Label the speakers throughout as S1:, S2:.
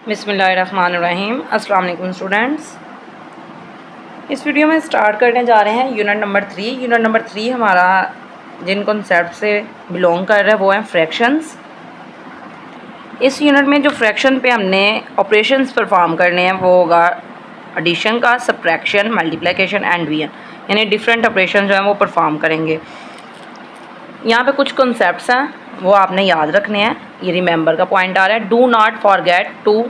S1: बिस्मिल्लाहिर्रहमानिर्रहीम। अस्सलाम वालेकुम स्टूडेंट्स। इस वीडियो में स्टार्ट करने जा रहे हैं यूनिट नंबर 3। यूनिट नंबर 3 हमारा जिन कॉन्सेप्ट से बिलोंग कर रहा है वो है फ्रैक्शंस। इस यूनिट में जो फ्रैक्शन पे हमने ऑपरेशंस परफॉर्म करने हैं वो होगा एडिशन का, सब्ट्रैक्शन, मल्टीप्लिकेशन एंड डिवीजन, यानी डिफरेंट ऑपरेशन जो हैं वो परफॉर्म करेंगे। यहाँ पे कुछ कॉन्सेप्ट्स हैं वो आपने याद रखने हैं। ये रिमेंबर का पॉइंट आ रहा है। डू नॉट फॉरगेट टू,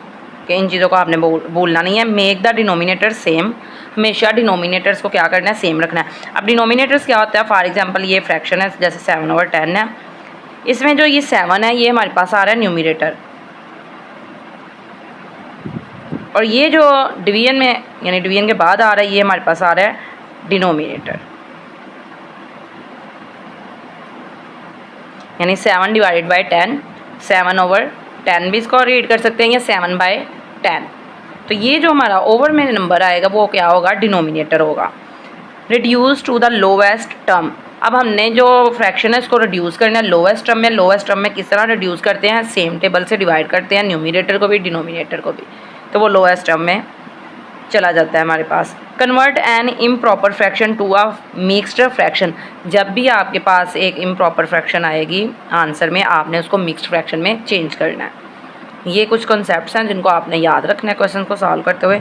S1: कि इन चीज़ों को आपने भूलना नहीं है। मेक द डिनोमिनेटर सेम, हमेशा डिनोमिनेटर्स को क्या करना है, सेम रखना है। अब डिनोमिनेटर्स क्या होता है, फॉर एग्जांपल ये फ्रैक्शन है जैसे 7/10 है, इसमें जो ये 7 है ये हमारे पास आ रहा है न्यूमिनेटर, और ये जो डिवीजन में यानी डिवीजन के बाद आ रहा है ये हमारे पास आ रहा है डिनोमिनेटर, यानी 7/10, 7/10 भी इसको रीड कर सकते हैं या 7/10। तो ये जो हमारा ओवर में नंबर आएगा वो क्या होगा, डिनोमिनेटर होगा। Reduce to the lowest term, अब हमने जो फ्रैक्शन है इसको रिड्यूस करना है लोवेस्ट टर्म में। लोवेस्ट टर्म में किस तरह रिड्यूस करते हैं, सेम टेबल से डिवाइड करते हैं, न्यूमिनेटर को भी डिनोमिनेटर को भी, तो वो लोवेस्ट टर्म में चला जाता है हमारे पास। Convert an improper fraction to a mixed fraction, जब भी आपके पास एक इम्प्रॉपर फ्रैक्शन आएगी आंसर में, आपने उसको मिक्स्ड फ्रैक्शन में चेंज करना है। ये कुछ कॉन्सेप्ट्स हैं जिनको आपने याद रखना है क्वेश्चन को सॉल्व करते हुए।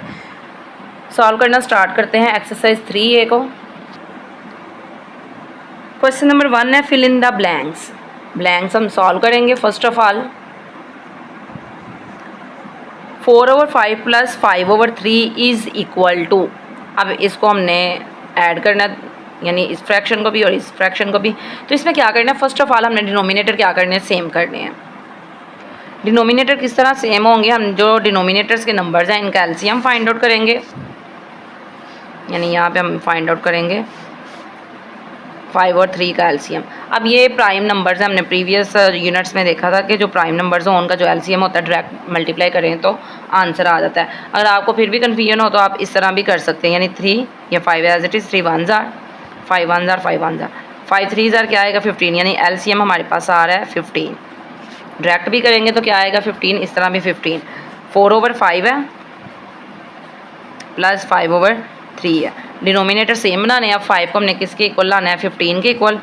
S1: सॉल्व करना स्टार्ट करते हैं एक्सरसाइज 3A को। क्वेश्चन नंबर 1 है fill in the blanks. Blanks हम सॉल्व करेंगे। First of all 4/5 + 5/3 is equal to, अब इसको हमने ऐड करना, यानी इस फ्रैक्शन को भी और इस फ्रैक्शन को भी। तो इसमें क्या करना है, फर्स्ट ऑफ ऑल हमने डिनोमिनेटर क्या करने हैं, सेम करने हैं। डिनोमिनेटर किस तरह सेम होंगे, हम जो डिनोमिनेटर्स के नंबर्स हैं इनका एलसीएम फाइंड आउट करेंगे, यानी यहाँ पे हम फाइंड आउट करेंगे 5 और 3 का एलसीएम। अब ये प्राइम नंबर्स हैं, हमने प्रीवियस यूनिट्स में देखा था कि जो प्राइम नंबर्स हैं उनका जो एलसीएम होता है डायरेक्ट मल्टीप्लाई करें तो आंसर आ जाता है। अगर आपको फिर भी कन्फ्यूजन हो तो आप इस तरह भी कर सकते हैं, यानी 3 या 5 as it is, 3 1s are 5 1s are 5 1s are 5 3s are क्या आएगा 15, यानी एलसीएम हमारे पास आ रहा है 15। डायरेक्ट भी करेंगे तो क्या आएगा 15, इस तरह भी 15। 4/5 है प्लस 5/3 है। डिनोमिनेटर सेम बनाने हैं। अब 5 को हमने किसके इक्वल लाना है, 15 के इक्वल।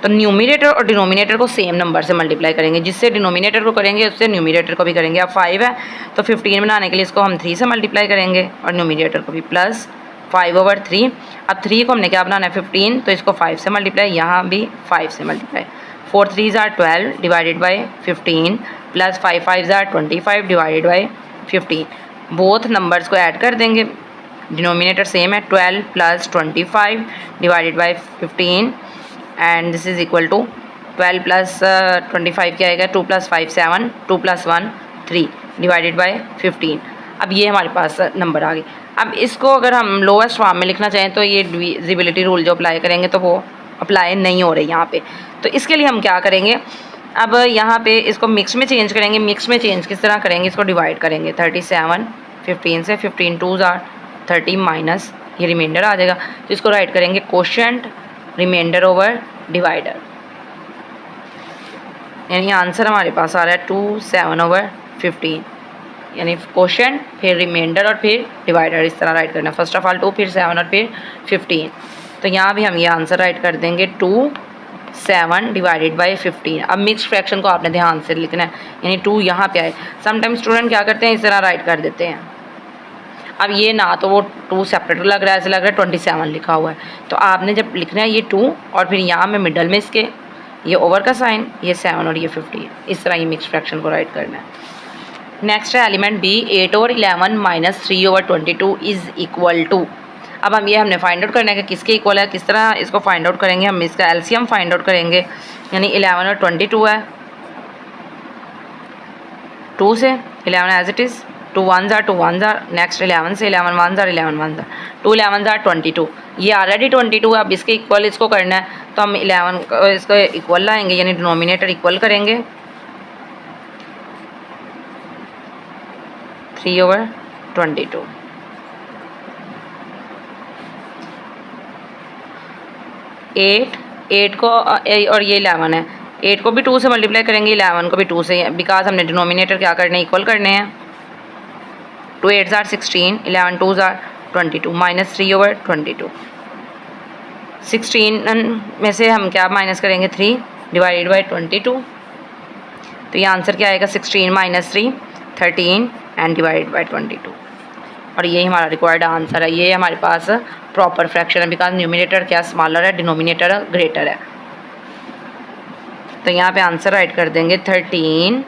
S1: तो न्यूमिनेटर और डिनोमिनेटर को सेम नंबर से मल्टीप्लाई करेंगे, जिससे डिनोमिनेटर को करेंगे उससे न्यूमिनेटर को भी करेंगे। अब 5 है तो 15 बनाने के लिए इसको हम 3 से मल्टीप्लाई करेंगे और न्यूमिनेटर को भी, प्लस 5/3। अब 3 को हमने क्या बनाना है 15, तो इसको 5 से मल्टीप्लाई, यहाँ भी 5 से multiply. 4 3s are 12 divided by 15 plus 5 5s are 25 divided by 15। Both numbers को ऐड कर देंगे, डिनोमिनेटर सेम है, 12 plus 25 divided by 15 and this is equal to 12 plus 25 क्या आएगा, 2 + 5 7, 2 + 1 3 डिवाइडेड बाई 15। अब ये हमारे पास नंबर आ गई। अब इसको अगर हम लोएस्ट फॉर्म में लिखना चाहें तो ये डिविजिबिलिटी रूल जो अप्लाई करेंगे तो वो अप्लाई नहीं हो रही यहाँ पे। तो इसके लिए हम क्या करेंगे, अब यहाँ पे इसको मिक्स में चेंज करेंगे। मिक्स में चेंज किस तरह करेंगे, इसको डिवाइड करेंगे 37 15 से, 15 2s are 30 माइनस ये रिमाइंडर आ जाएगा, तो इसको राइट करेंगे कोशेंट रिमाइंडर ओवर डिवाइडर, यानी आंसर हमारे पास आ रहा है 2/7/15, यानी कोशेंट फिर रिमाइंडर और फिर डिवाइडर, इस तरह राइट करना है। फर्स्ट ऑफ ऑल 2 फिर 7 और फिर 15। तो यहाँ भी हम ये आंसर राइट कर देंगे 2/7 डिवाइडेड बाई 15। अब मिक्स फ्रैक्शन को आपने ध्यान से लिखना है, यानी 2 यहाँ पे आए। समटाइम स्टूडेंट क्या करते हैं, इस तरह राइट कर देते हैं। अब ये ना तो वो 2 सेपरेट लग रहा है, ऐसे लग रहा है 27 लिखा हुआ है, तो आपने जब लिखना है ये 2 और फिर यहाँ में मिडल में इसके ये ओवर का साइन, ये 7 और ये 15, इस तरह ये मिक्स फ्रैक्शन को राइट करना है। नेक्स्ट है element b, 8/11 minus 3/22 is equal to. अब हम ये हमने फाइंड आउट करना है कि किसके इक्वल है। किस तरह इसको फाइंड आउट करेंगे, हम इसका एलसीएम फाइंड आउट करेंगे, यानी 11 और 22 है 2 से, 11 as it is, 2 1s are 2 1s are, next 11 से 11 1s are 11 1s are, 2 11s are 22, ये ऑलरेडी 22 है। अब इसके इक्वल इसको करना है तो हम 11 को इसको इक्वल लाएंगे, यानी डिनोमिनेटर इक्वल करेंगे 3/22। 8 को और ये 11 है, 8 को भी 2 से मल्टीप्लाई करेंगे, 11 को भी 2 से, बिकॉज हमने डिनोमिनेटर क्या करने, इक्वल करने हैं। 2 8s are 16, 11 2s are 22, minus 3 over 22। 16 में से हम क्या माइनस करेंगे, 3 डिवाइडेड बाई 22। तो ये आंसर क्या आएगा, 16 माइनस 3 13 एंड डिवाइडेड बाई 22। और ये हमारा रिक्वायर्ड आंसर है। ये हमारे पास प्रॉपर फ्रैक्शन है, बिकॉज न्यूमिनेटर क्या स्मॉलर है, डिनोमिनेटर ग्रेटर है। तो यहाँ पे आंसर राइट कर देंगे 13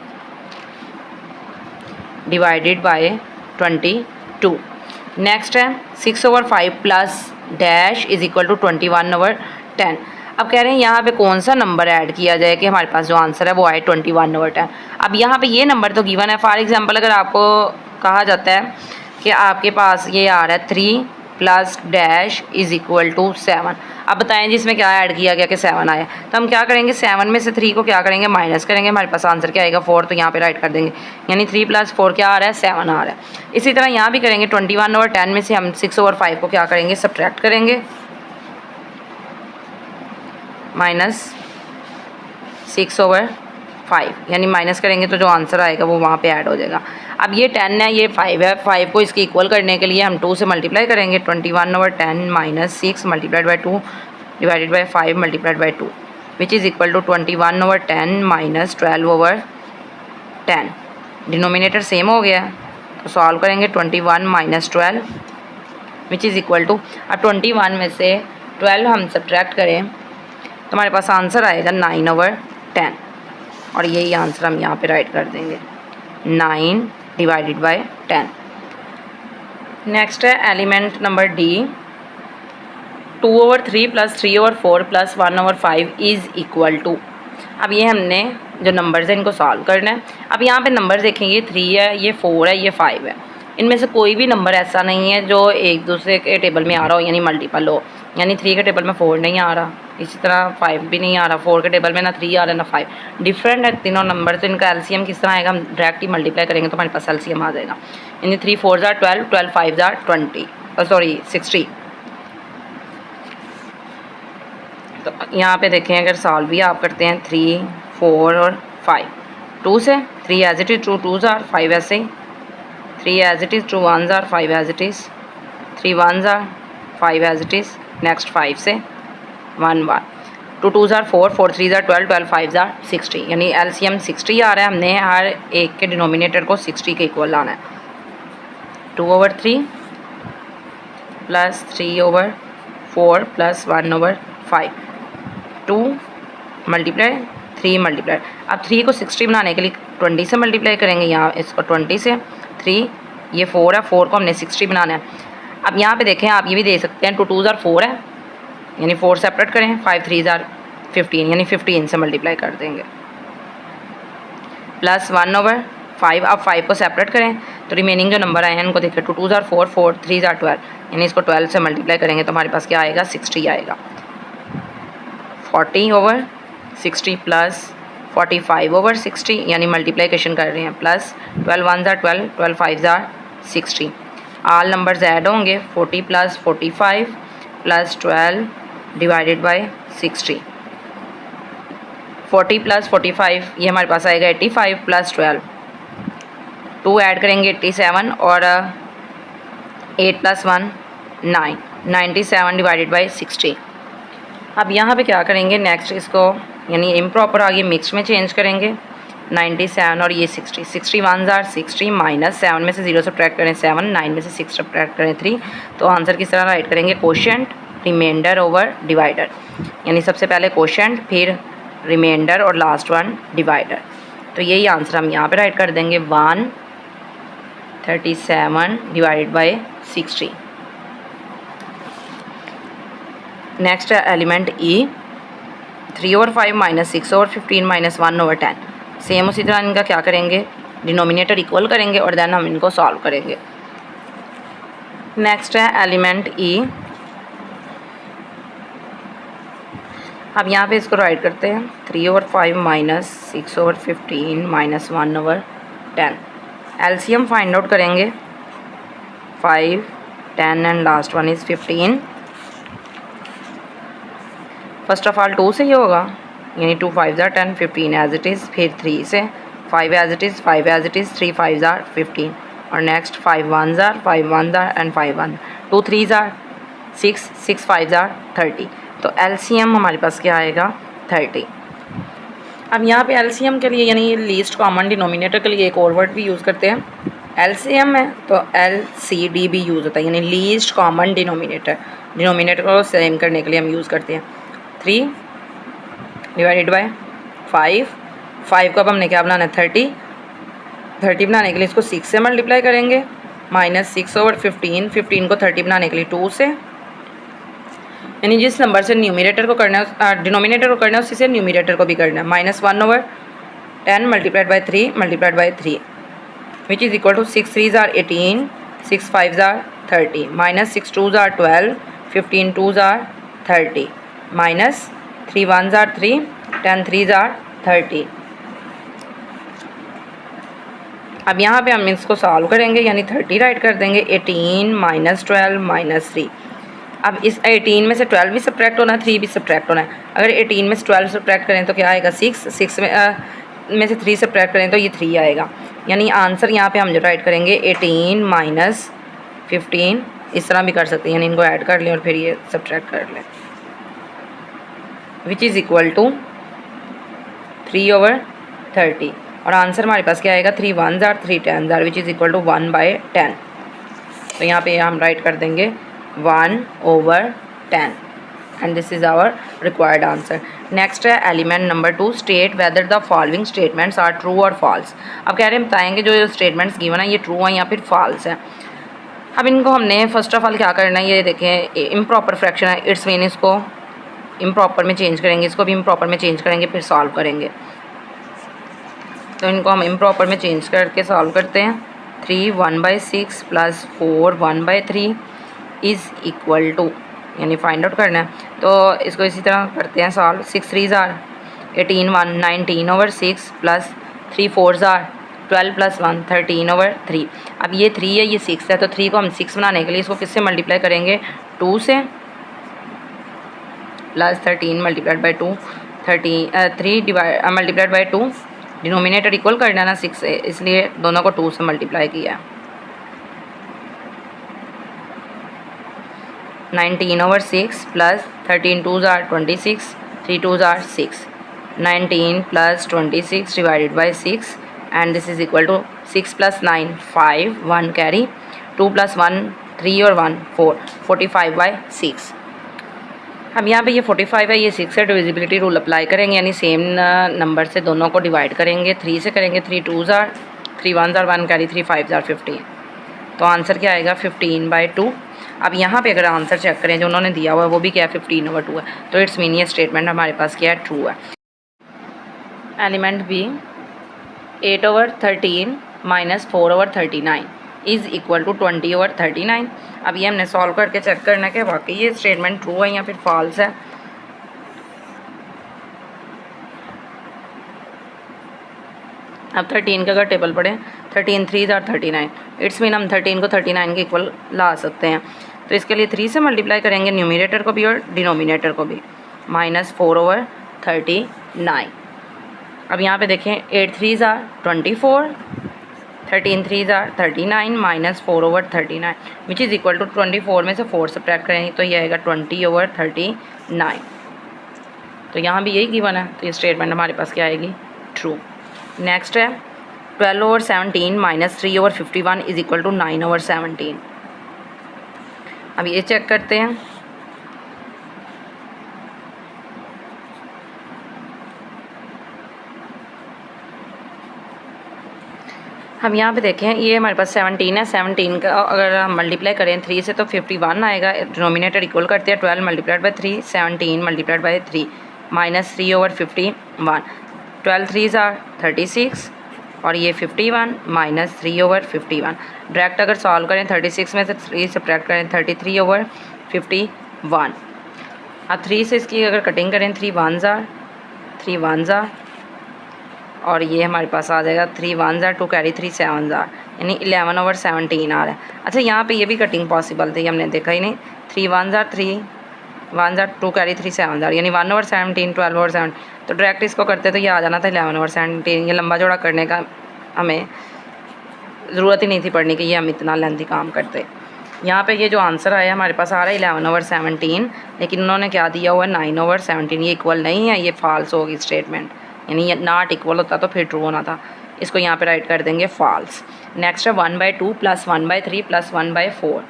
S1: डिवाइडेड बाय 22। नेक्स्ट है 6 over 5 plus dash is equal to 21 over 10। अब कह रहे हैं यहाँ पे कौन सा नंबर ऐड किया जाए कि हमारे पास जो आंसर है वो आए 21 ओवर 10। अब यहाँ पे ये नंबर तो गिवन है। फॉर एग्जांपल अगर आपको कहा जाता है कि आपके पास ये आ रहा है 3 plus dash is equal to 7, अब बताएं जिसमें क्या ऐड किया गया कि 7 आया, तो हम क्या करेंगे, 7 में से 3 को क्या करेंगे, माइनस करेंगे। हमारे पास आंसर क्या आएगा, 4। तो यहाँ पे राइट कर देंगे, यानी 3 प्लस 4 क्या आ रहा है, 7 आ रहा है। इसी तरह यहाँ भी करेंगे, 21 ओवर 10 में से हम 6 ओवर 5 को क्या करेंगे, सब्ट्रैक्ट करेंगे, माइनस 6 ओवर 5, यानी माइनस करेंगे तो जो आंसर आएगा वो वहाँ पे ऐड हो जाएगा। अब ये 10 है, ये 5 है, 5 को इसके इक्वल करने के लिए हम 2 से मल्टीप्लाई करेंगे। 21 over 10 minus 6 multiplied by 2 divided by 5 multiplied by 2 which is equal to 21 over 10 minus 12 over 10। Denominator same हो गया, तो सॉल्व करेंगे 21 minus 12 which is equal to, अब 21 में से 12 हम सब्ट्रैक्ट करें तो हमारे पास आंसर आएगा 9 ओवर 10, और यही आंसर हम यहाँ पे राइट कर देंगे, 9 डिवाइडेड बाय 10। नेक्स्ट है element number d, 2 over 3 plus 3 over 4 plus 1 over 5 is equal to. अब ये हमने जो नंबर्स हैं इनको सॉल्व करना है। अब यहाँ पे नंबर देखें, ये 3 है, ये 4 है, ये 5 है। इनमें से कोई भी नंबर ऐसा नहीं है जो एक दूसरे के टेबल में आ रहा हो, यानी मल्टीपल हो। यानी 3 के टेबल में 4 नहीं आ रहा, इसी तरह 5 भी नहीं आ रहा, 4 के टेबल में ना 3 आ रहा है ना 5, डिफरेंट है तीनों नंबर। तो इनका एलसीएम किस तरह आएगा, हम डायरेक्ट ही मल्टीप्लाई करेंगे तो हमारे पास एलसीएम आ जाएगा। यानी 3 4s are 12, 12 5s are 20, 60। तो यहाँ पे देखें, अगर सॉल्व भी आप करते हैं 3 4 और 5, 2 से 3 as it is, 2 2s are 5 ऐसे ही, 3 as it is, 2 1s are 5 as it is, 3 1s are 5 as it is, next 5 से 1 1, 2 2s are 4, 4 3s are 12, 12 5s are 60, यानी एलसीएम 60 आ रहा है। हमने हर एक के डिनोमिनेटर को 60 के इक्वल लाना है। 2 over 3 plus 3 over 4 plus 1 over 5, 2 multiply 3 multiply. अब 3 को 60 बनाने के लिए 20 से मल्टीप्लाई करेंगे, यहाँ इसको 20 से, 3 ये 4 है, 4 को हमने 60 बनाना है। अब यहाँ पे देखें, आप ये भी दे सकते हैं, 2 2s are 4 है, यानी 4 सेपरेट करें, 5 3s are 15, यानी 15 से मल्टीप्लाई कर देंगे, प्लस 1 ओवर 5। अब 5 को सेपरेट करें तो रिमेनिंग जो नंबर आए हैं उनको देखिए, 2 2s are 4, 4 3s are 12, यानी इसको 12 से मल्टीप्लाई करेंगे तो हमारे पास क्या आएगा, 60 आएगा। 40 ओवर 60 प्लस 45 ओवर 60, यानी मल्टीप्लिकेशन कर रहे हैं, plus 12 1s are 12, 12 5s are 60। All numbers add होंगे, 40 plus 45 plus 12 divided bye 60। 40 plus 45 ये हमारे पास आएगा 85 प्लस 12, 2 ऐड करेंगे 87, और 8 प्लस 1 9, 97 डिवाइडेड बाई 60। अब यहाँ पे क्या करेंगे, नेक्स्ट इसको यानी इम्प्रॉपर आगे मिक्स में चेंज करेंगे, 97 और ये 60, 60 1s are 60 माइनस 7 में से 0 सब्ट्रैक्ट करें 7, 9 में से 6 सब्ट्रैक्ट करें 3। तो आंसर किस तरह राइट करेंगे, कोशेंट रिमाइंडर ओवर डिवाइडर, यानी सबसे पहले कोशेंट फिर रिमाइंडर और लास्ट वन डिवाइडर। तो यही आंसर हम यहाँ पे राइट कर देंगे, 137 डिवाइडेड बाई 60। नेक्स्ट है एलिमेंट ई, 3 over 5 minus 6 over 15 minus 1 over 10। Same उसी तरह इनका क्या करेंगे, डिनोमिनेटर इक्वल करेंगे और देन हम इनको सॉल्व करेंगे। नेक्स्ट है एलिमेंट ई। अब यहाँ पे इसको राइट करते हैं, 3 over 5 minus 6 over 15 minus 1 over 10। LCM find out करेंगे, 5 10 and last one is 15। First of all 2 से ही होगा, यानी 2 5 ज़ार 10, 15 एज इट इज़, फिर 3 से 5 as it is, 5 as it is, 3 5 are 15 और नेक्स्ट 5 1 ज़ार, 5 1 ज़ार एंड 5 1, 2 3 ज़ार 6, 6 5 ज़ार 30। तो एलसीएम हमारे पास क्या आएगा 30। अब यहाँ पे एलसीएम के लिए यानी लीस्ट कॉमन डिनोमिनेटर के लिए एक और वर्ड भी यूज़ करते हैं, एलसीएम है तो एलसीडी भी यूज़ होता है, यानी लीस्ट कॉमन डिनोमिनेटर। डिनोमिनेटर को सेम करने के लिए हम यूज़ करते हैं 3 डिवाइडेड बाय 5, 5 को अब हमने क्या बनाना है 30, 30 बनाने के लिए इसको 6 से मल्टीप्लाई करेंगे, माइनस 6 ओवर 15, 15 को 30 बनाने के लिए 2 से, यानी जिस नंबर से न्यूमिनेटर को करना है डिनोमिनेटर को करना है उसी से न्यूमिनेटर को भी करना है। Minus 1 over 10 multiplied by 3 multiplied by 3 which is equal to 6 3 are 18, 6 5 are 30, minus 6 2 are 12, 15 2 are 30, minus 3 1 are 3, 10 3 are 30। अब यहाँ पे हम इसको सॉल्व करेंगे, यानी 30 राइट कर देंगे, 18 माइनस 12 माइनस 3। अब इस 18 में से 12 भी सब्ट्रैक्ट होना है, 3 भी सब्ट्रैक्ट होना है। अगर 18 में से 12 सब्ट्रैक्ट करें तो क्या आएगा 6, 6 में से 3 सब्ट्रैक्ट करें तो ये 3 आएगा। यानी आंसर यहाँ पे हम जो राइट करेंगे 18 माइनस 15, इस तरह भी कर सकते हैं, यानी इनको ऐड कर लें और फिर ये सब्ट्रैक्ट कर लें, which is equal to 3 over 30। और आंसर हमारे पास क्या आएगा 3 1 ज़ार 3 10 ज़ार विच इज़ इक्वल टू 1/10। तो यहाँ पे हम राइट कर देंगे 1/10 and this is our required answer. Next है element number 2, state whether the following statements are true और फॉल्स। अब कह रहे हैं बताएंगे जो स्टेटमेंट्स गिवन है ये ट्रू है या फिर फॉल्स है। अब इनको हमने फर्स्ट ऑफ ऑल क्या करना है, ये देखें इम्प्रॉपर फ्रैक्शन है, इट्स मीन इसको इम्प्रॉपर में चेंज करेंगे, इसको भी इम्प्रॉपर में चेंज करेंगे फिर सॉल्व करेंगे। तो इनको हम इम्प्रॉपर में चेंज करके सॉल्व करते हैं। 3 1/6 प्लस 4 1/3 इज़ इक्वल टू, यानी फाइंड आउट करना है तो इसको इसी तरह करते हैं सॉल्व। 6 3 ज़ार 18 1 19 ओवर 6 प्लस 3 4 ज़ार 12 प्लस 1 13 ओवर 3। अब ये 3 है ये 6 है तो 3 को हम 6 बनाने के लिए इसको किससे मल्टीप्लाई करेंगे 2 से, plus 13 multiplied by 2 3 divide multiplied by 2, denominator equal करना है ना 6 से, इसलिए दोनों को 2 से मल्टीप्लाई किया। 19 over 6 plus 13 2 are 26, 3 2 are 6, 19 plus 26 divided by 6 and this is equal to 6 plus 9 5 1 carry, 2 plus 1 3 और 1 4 45/6। हम यहाँ पे ये 45 है ये 6 है, डिविजिबिलिटी रूल अप्लाई करेंगे, यानी सेम नंबर से दोनों को डिवाइड करेंगे। 3 से करेंगे 3 2 ज़ार 3 1 ज़ार 1 कैरी 3 5 ज़ार 15। तो आंसर क्या आएगा 15/2। अब यहाँ पे अगर आंसर चेक करें जो उन्होंने दिया हुआ है वो भी क्या है 15/2 है, तो इट्स मीन ये स्टेटमेंट हमारे पास क्या है ट्रू है। Element b 8 over 13 minus 4 over 39 is equal to 20 over 39। अब ये हमने सॉल्व करके चेक करना है कि वाकई ये स्टेटमेंट ट्रू है या फिर फॉल्स है। अब 13 का अगर टेबल पढ़ें 13 3 ज़ार 39, इट्स मीन हम 13 को 39 के इक्वल ला सकते हैं। तो इसके लिए 3 से मल्टीप्लाई करेंगे न्यूमिनेटर को भी और डिनोमिनेटर को भी, माइनस 4 ओवर 39। अब यहाँ पे देखें 8 3 are 24, 13 3 are 39 minus 4 over 39 which is equal to 24 में से 4 सब्ट्रैक्ट करेंगे तो ये आएगा 20 ओवर 39। तो यहाँ भी यही गिवन है तो ये स्टेटमेंट हमारे पास क्या आएगी ट्रू। नेक्स्ट है 12 over 17 minus 3 over 51 is equal to 9 over 17। अब ये चेक करते हैं। हम यहाँ पे देखें ये हमारे पास 17 है, 17 का अगर हम मल्टीप्लाई करें 3 से तो 51 आएगा। डिनोमिनेटर इक्वल करते हैं 12 multiplied by 3 17 multiplied by 3 minus 3 over 51, 12 3 ज़ार 36 और ये 51 माइनस 3 ओवर 51। डायरेक्ट अगर सॉल्व करें 36 में से 3 सब्ट्रैक्ट करें 33 ओवर 51। अब 3 से इसकी अगर कटिंग करें 3 1 ज़ार 3 1 ज़ार और ये हमारे पास आ जाएगा 3 1 ज़ार 2 कैरी 3 7 ज़ार, यानी 11 ओवर 17 आ रहा है। अच्छा यहाँ पे ये भी कटिंग पॉसिबल थी, हमने देखा ही नहीं। 3 1 ज़ार 3 1 ज़ार 2 कैरी 3 7 ज़ार यानी 1/17 12/7। तो डायरेक्ट इसको करते तो ये आ जाना था 11/17। ये लंबा चौड़ा करने का हमें ज़रूरत ही नहीं थी पढ़ने की, ये हम इतना लेंथी काम करते। यहाँ पे ये जो आंसर आया हमारे पास आ रहा है 11/17, लेकिन उन्होंने क्या दिया हुआ है 9/17। ये इक्वल नहीं है, ये फॉल्स होगी स्टेटमेंट, यानी ये नॉट इक्वल होता तो फिर ट्रू होना था। इसको यहाँ पे राइट कर देंगे फॉल्स। नेक्स्ट है 1/2 + 1/3 + 1/4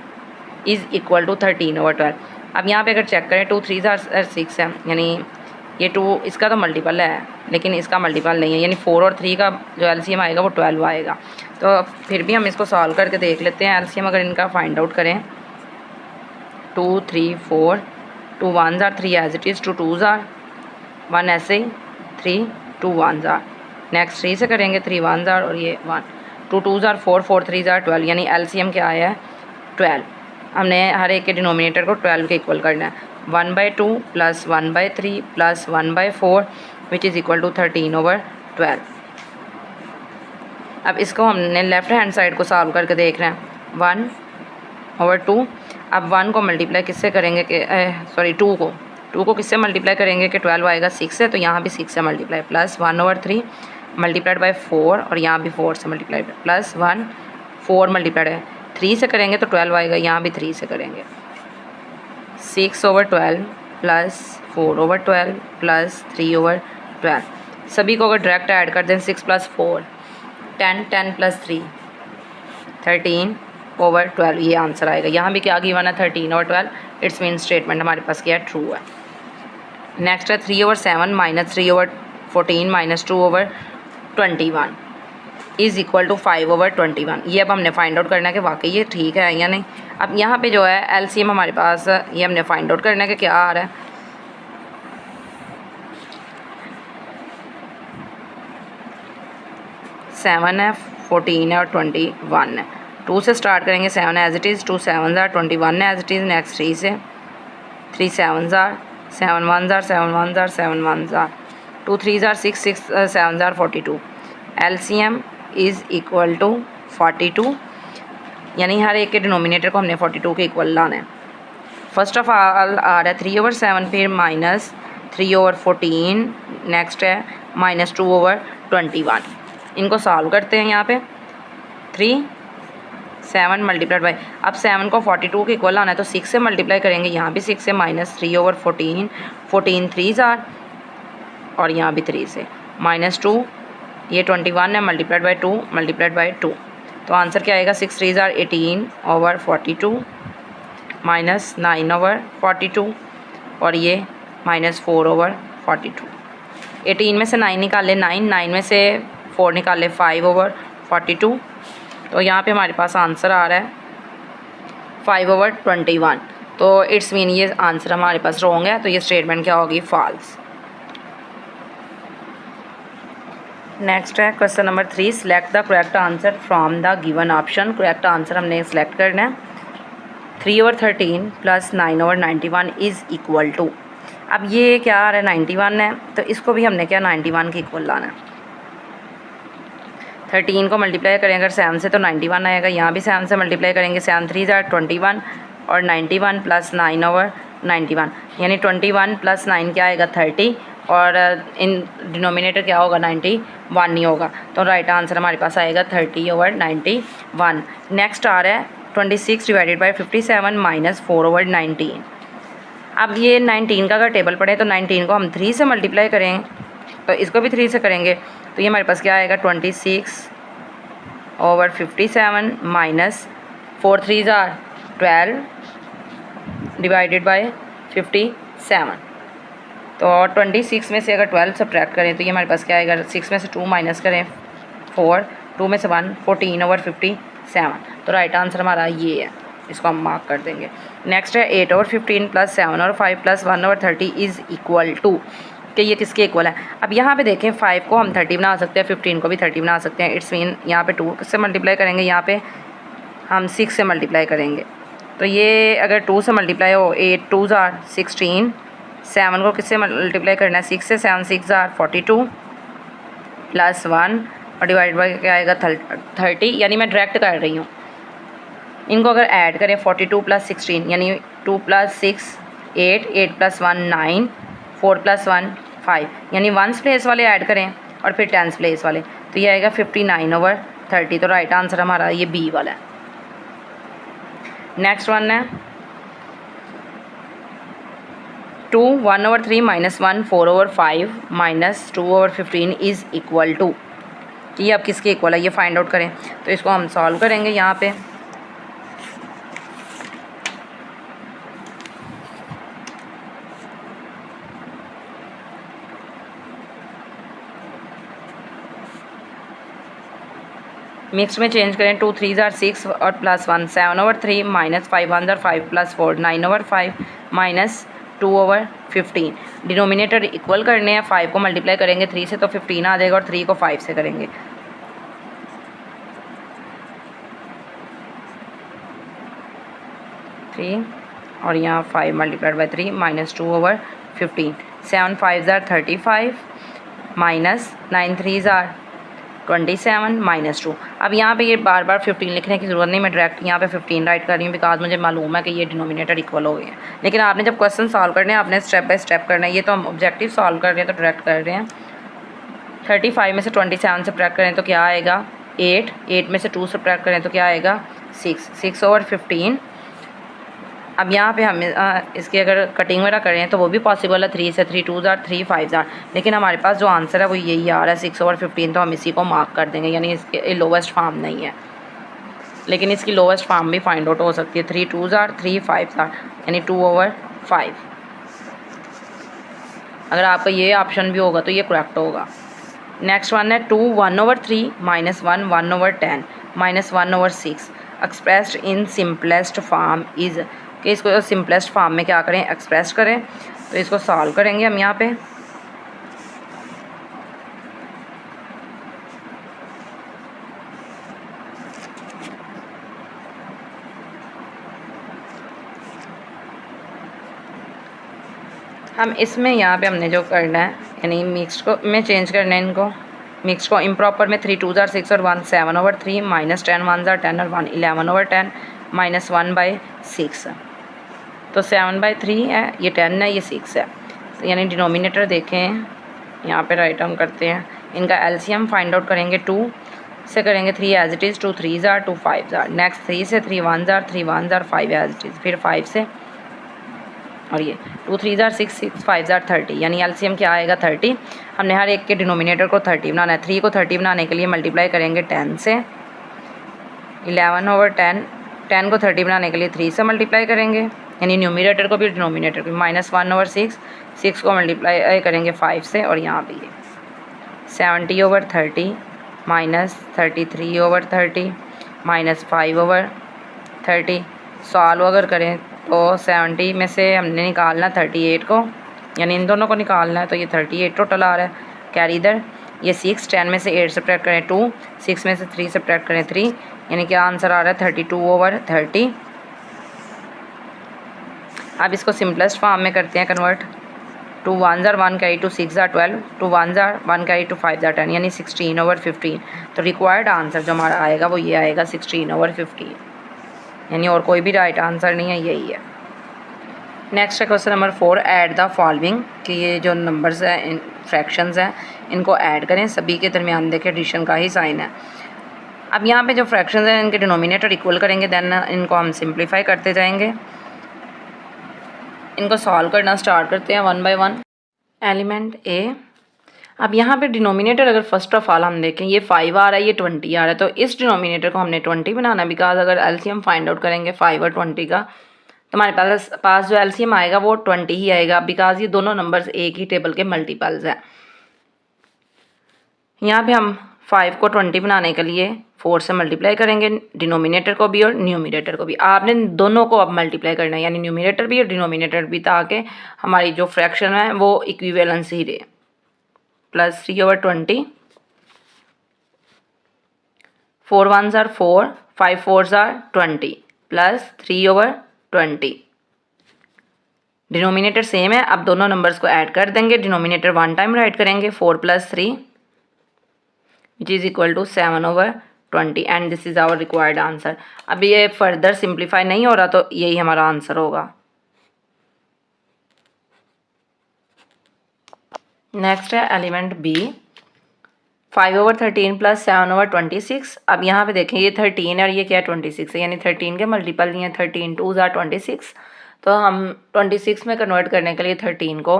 S1: इज़ इक्वल टू 13/12। अब यहाँ पे अगर चेक करें 2 3 ज़ार 6 है, यानी ये 2 इसका तो मल्टीपल है लेकिन इसका मल्टीपल नहीं है, यानी 4 और 3 का जो एलसीएम आएगा वो 12 आएगा। तो फिर भी हम इसको सॉल्व करके देख लेते हैं। एलसीएम अगर इनका फाइंड आउट करें 2 3 4 2 1 ज़ार 3 एज इट इज़, 2 2 ज़ार 1 ऐसे ही 3 2 1 ज़ार। नेक्स्ट 3 से करेंगे 3 1 ज़ार और ये 1 2 2 ज़ार 4 4 3 ज़ार 12, यानी एलसीएम क्या आया है 12। हमने हर एक के डिनोमिनेटर को 12 के इक्वल करना है। 1/2 + 1/3 + 1/4 विच इज़ इक्वल टू 13/12। अब इसको हमने लेफ़्ट हैंड साइड को सॉल्व करके देख रहे हैं 1/2। अब 1 को मल्टीप्लाई किससे करेंगे कि 2 को किससे मल्टीप्लाई करेंगे कि 12 आएगा 6 से, तो यहाँ भी 6 से मल्टीप्लाई प्लस 1/3 मल्टीप्लाइड बाय 4 और यहाँ भी 4 से मल्टीप्लाई प्लस 1 4 मल्टीप्लाइड है 3 से करेंगे तो 12 आएगा, यहाँ भी 3 से करेंगे 6/12 प्लस 4/12 प्लस 3/12। सभी को अगर डायरेक्ट ऐड कर दें 6 + 4 10 10 + 3 13/12, ये आंसर आएगा। यहाँ भी क्या गिवन है 13/12। इट्स मीन स्टेटमेंट हमारे पास क्या है ट्रू है। नेक्स्ट है 3/7 - 3/14 - 2/21 इज़ इक्वल टू 5/21। ये अब हमने फाइंड आउट करना है कि वाकई ये ठीक है या नहीं। अब यहाँ पे जो है एलसीएम हमारे पास ये हमने फाइंड आउट करना है कि क्या आ रहा है। 7 है 14 है और 21 है। 2 से स्टार्ट करेंगे 7 एज इट इज़, 2 7 ज़ार 21 है एज इट इज़। नेक्स्ट 3 से 3 7 ज़ार 7 1 ज़ार 7 1 ज़ार 7 1 ज़ार 2 3 ज़ार 6 6 7 ज़ार 42। एलसीएम इज़ इक्वल टू 42, यानी हर एक के डिनोमिनेटर को हमने 42 के इक्वल लाना है। फर्स्ट ऑफ ऑल आ रहा है 3/7, फिर -3/14, नेक्स्ट है -2/21। इनको सॉल्व करते हैं। यहाँ पे 3 7 मल्टीप्लाइड बाई, अब 7 को 42 के इक्वल आना है तो 6 से मल्टीप्लाई करेंगे, यहाँ भी 6 से -3/14 14 3 ज़ार और यहाँ भी 3 से -2, ये 21 है मल्टीप्लाइड बाई 2 मल्टीप्लाइड बाई 2। तो आंसर क्या आएगा 6 3 ज़ार 18/42 -9/42 और ये -4/42। 18 में से 9 निकाले 9 में से 4 निकाले 5/42। तो यहाँ पे हमारे पास आंसर आ रहा है 5/21। तो इट्स मीन ये आंसर हमारे पास रॉन्ग है, तो ये स्टेटमेंट क्या होगी फॉल्स। नेक्स्ट है question number 3, select the correct answer from the given option. Correct answer हमने सेलेक्ट करना है। 3/13 + 9/91 इज़ इक्वल टू, अब ये क्या आ रहा है 91 है, तो इसको भी हमने क्या 91 के इक्वल लाना है। 13 को मल्टीप्लाई करेंगे अगर 7 से तो 91 आएगा, यहाँ भी 7 से मल्टीप्लाई करेंगे 7 3 ज़ार 21 और 91 + 9/91, यानी 21 + 9 क्या आएगा 30 और इन डिनोमिनेटर क्या होगा 91 नहीं होगा, तो राइट आंसर हमारे पास आएगा 30/91। नेक्स्ट आ रहा है 26 / 57 - 4/19। अब ये 19 का अगर टेबल पढ़े तो 19 को हम 3 से मल्टीप्लाई करें तो इसको भी 3 से करेंगे, तो ये हमारे पास क्या आएगा 26/57 - 4 3 ज़ार 12 डिवाइडेड बाय 57। तो 26 में से अगर 12 सब्ट्रैक्ट करें तो ये हमारे पास क्या आएगा 6 में से 2 माइनस करें 4 2 में से 1 14/57। तो राइट आंसर हमारा ये है, इसको हम मार्क कर देंगे। नेक्स्ट है 8/15 + 7/5 + 1/30 इज़ इक्वल टू, कि ये किसके इक्वल है। अब यहाँ पे देखें 5 को हम 30 बना सकते हैं, 15 को भी 30 बना सकते हैं। इट्स मीन यहाँ पे 2 से मल्टीप्लाई करेंगे, यहाँ पे हम 6 से मल्टीप्लाई करेंगे। तो ये अगर 2 से मल्टीप्लाई हो 8 2 ज़ार 16, 7 को किससे मल्टीप्लाई करना है 6 से, 7 6 ज़ार 42 + 1 और डिवाइड बाई क्या आएगा 30, यानी मैं डायरेक्ट कर रही हूँ। इनको अगर ऐड करें 42 + 16 यानी 2 + 6 8, 8 + 1 9, 4 + 1 5, यानी 1s प्लेस वाले ऐड करें और फिर 10s प्लेस वाले, तो ये आएगा 59/30। तो राइट आंसर हमारा ये बी वाला है। नेक्स्ट वन है 2 1/3 -1 4/5 -2/15 इज़ इक्वल टू, ये अब किसके इक्वल है ये फाइंड आउट करें। तो इसको हम सॉल्व करेंगे यहाँ पे। मिक्स में चेंज करें, 2 3 * 6 और +1 7/3 -5 1 5 +4 9/5 -2/15। डिनोमिनेटर इक्वल करने हैं, 5 को मल्टीप्लाई करेंगे 3 से तो 15 आ जाएगा और 3 को 5 से करेंगे। और यहाँ 5 × 3 -2/15। 7 5 * 35 -9 3 * 27 -2। अब यहाँ पे ये बार बार 15 लिखने की ज़रूरत नहीं, मैं डायरेक्ट यहाँ पे 15 राइट कर रही हूँ बिकॉज मुझे मालूम है कि ये डिनोमिनेटर इक्वल हो गए हैं। लेकिन आपने जब क्वेश्चन सॉल्व करने हैं आपने स्टेप बाय स्टेप करना है। ये तो हम ऑब्जेक्टिव सॉल्व कर रहे हैं तो डायरेक्ट कर रहे हैं। 35 में से 27 सब्ट्रैक्ट करें तो क्या आएगा 8, 8 में से 2 सब्ट्रैक्ट करें तो क्या आएगा 6, 6/15। अब यहाँ पे हम इसकी अगर कटिंग वगैरह करें तो वो भी पॉसिबल है, 3 से 3 2 * 3 5 * लेकिन हमारे पास जो आंसर है वो यही आ रहा है 6/15, तो हम इसी को मार्क कर देंगे, यानी इसके लोवेस्ट फॉर्म नहीं है। लेकिन इसकी लोवेस्ट फॉर्म भी फाइंड आउट हो सकती है, 3 2 * 3 5 * यानी 2/5। अगर आपका ये ऑप्शन भी होगा तो ये करेक्ट होगा। नेक्स्ट वन है 2 1/3 -1 1/10 -1/6 expressed in simplest form is, कि इसको सिंपलेस्ट फॉर्म में क्या करें एक्सप्रेस करें। तो इसको सॉल्व करेंगे हम यहाँ पे। हम इसमें यहाँ पे हमने जो करना है यानी मिक्स को में चेंज करना है इनको। मिक्स को इम्प्रॉपर में 3 2 * 6 और 1 7/3 -10 1 * 10 और 1 11/10 -1/6। तो 7/3 है, ये 10 है, ये 6 है। तो यानी डिनोमिनेटर देखें यहाँ पे राइट हम करते हैं, इनका एलसीएम फाइंड आउट करेंगे। 2 से करेंगे 3 एज इट इज़, 2 3 * 2 5 * नेक्स्ट 3 से 3 1 * 3 1 * 5 एज इट इज़, फिर 5 से और ये 2 3 * 6 6 5 * 30, यानी एलसीएम क्या आएगा 30। हमने हर एक के डिनोमिनेटर को 30 बनाना है। 3 को 30 बनाने के लिए मल्टीप्लाई करेंगे 10 से, 11/10। 10 को 30 बनाने के लिए 3 से मल्टीप्लाई करेंगे, यानी न्यूमिनेटर को भी डिनोमिनेटर को, -1/6। 6 को मल्टीप्लाई करेंगे 5 से और यहाँ भी ये 70/30 -33/30 -5/30। सॉल्व अगर करें तो 70 में से हमने निकालना 38 को, यानी इन दोनों को निकालना है, तो ये 38 टोटल आ रहा है। कैरी इधर ये 6, 10 में से 8 सब्ट्रैक्ट करें 2, 6 में से 3 सब्ट्रैक्ट करें 3, यानी क्या आंसर आ रहा है 32/30। अब इसको सिंपलेस्ट फॉर्म में करते हैं कन्वर्ट। 2 1 * 1 कैरी 2 6 * 12, 2 1 * 1 कैरी 2 5 * 10, यानी 16/15। तो रिक्वायर्ड आंसर जो हमारा आएगा वो ये आएगा 16/15, यानी और कोई भी राइट आंसर नहीं है, यही है। नेक्स्ट है question number 4, add the following, कि ये जो नंबर्स हैं फ्रैक्शंस हैं इनको ऐड करें, सभी के दरमियान देखें एडिशन का ही साइन है। अब यहाँ पे जो फ्रैक्शंस हैं इनके डिनोमिनेटर इक्वल करेंगे, देन इनको हम सिंप्लीफाई करते जाएंगे। इनको सॉल्व करना स्टार्ट करते हैं 1 बाय 1। एलिमेंट ए, अब यहाँ पे डिनोमिनेटर अगर फर्स्ट ऑफ ऑल हम देखें ये 5 आ रहा है, ये 20 आ रहा है, तो इस डिनोमिनेटर को हमने 20 बनाना है बिकॉज अगर एलसीएम फाइंड आउट करेंगे 5 और 20 का तो हमारे पास जो एलसीएम आएगा वो 20 ही आएगा बिकॉज ये दोनों नंबर्स एक ही टेबल के मल्टीपल्स हैं। यहाँ पे हम 5 को 20 बनाने के लिए 4 से मल्टीप्लाई करेंगे, डिनोमिनेटर को भी और न्यूमिनेटर को भी। आपने दोनों को अब मल्टीप्लाई करना है, यानी न्यूमिनेटर भी और डिनोमिनेटर भी, ताकि हमारी जो फ्रैक्शन है वो इक्विवेलेंस ही रहे। +3/20, 4 1s are 4, 5 4s are 20, +3/20। Denominator same है, अब दोनों नंबर्स को ऐड कर देंगे। डिनोमिनेटर 1 टाइम राइट करेंगे, 4 + 3 which is equal to 7/20, and this is our required answer. अब ये फर्दर सिंप्लीफाई नहीं हो रहा तो यही हमारा आंसर होगा। नेक्स्ट है एलिमेंट बी, 5/13 प्लस 7/26। अब यहाँ पे देखें ये 13 है और ये क्या है 26 है, यानी 13 के मल्टीपल नहीं है, 13 2 ज़ार 26। तो हम 26 में कन्वर्ट करने के लिए 13 को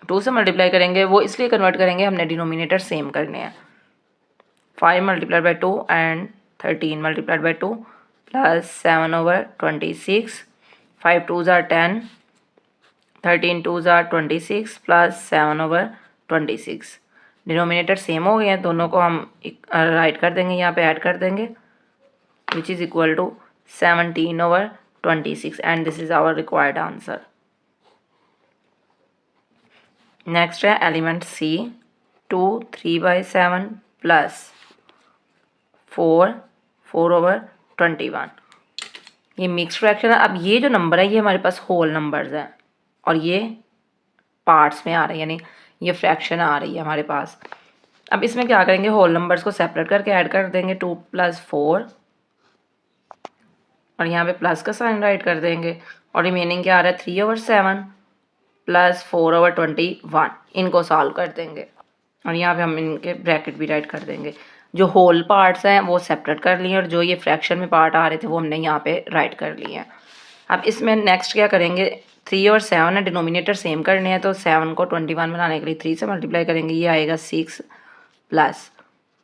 S1: 2 से मल्टीप्लाई करेंगे। वो इसलिए कन्वर्ट करेंगे, हमने डिनोमिनेटर सेम करने हैं। 5 multiplied by 2 and 13 multiplied by 2 plus 7/26। 5 2 are 10, 13 2 are 26 plus 7/26। Denominator same हो गए हैं, दोनों को हम राइट कर देंगे, यहाँ पे ऐड कर देंगे, which is equal to 17/26 and this is our required answer. Next है एलिमेंट सी, 2 3/7 प्लस 4 4/21। ये मिक्स फ्रैक्शन है। अब ये जो नंबर है ये हमारे पास होल नंबर्स हैं और ये पार्ट्स में आ रहे हैं, यानी ये फ्रैक्शन आ रही है हमारे पास। अब इसमें क्या करेंगे, होल नंबर्स को सेपरेट करके ऐड कर देंगे, 2 + 4 और यहाँ पे प्लस का साइन राइट कर देंगे और रिमेनिंग क्या आ रहा है 3/7 प्लस 4/21। इनको सॉल्व कर देंगे और यहाँ पे हम इनके ब्रैकेट भी राइट कर देंगे। जो होल पार्ट्स हैं वो सेपरेट कर लिए और जो ये फ्रैक्शन में पार्ट आ रहे थे वो हमने यहाँ पे राइट कर लिए हैं। अब इसमें नेक्स्ट क्या करेंगे, 3 और 7 है, डिनोमिनेटर सेम करने हैं, तो 7 को 21 बनाने के लिए 3 से मल्टीप्लाई करेंगे, ये आएगा 6 प्लस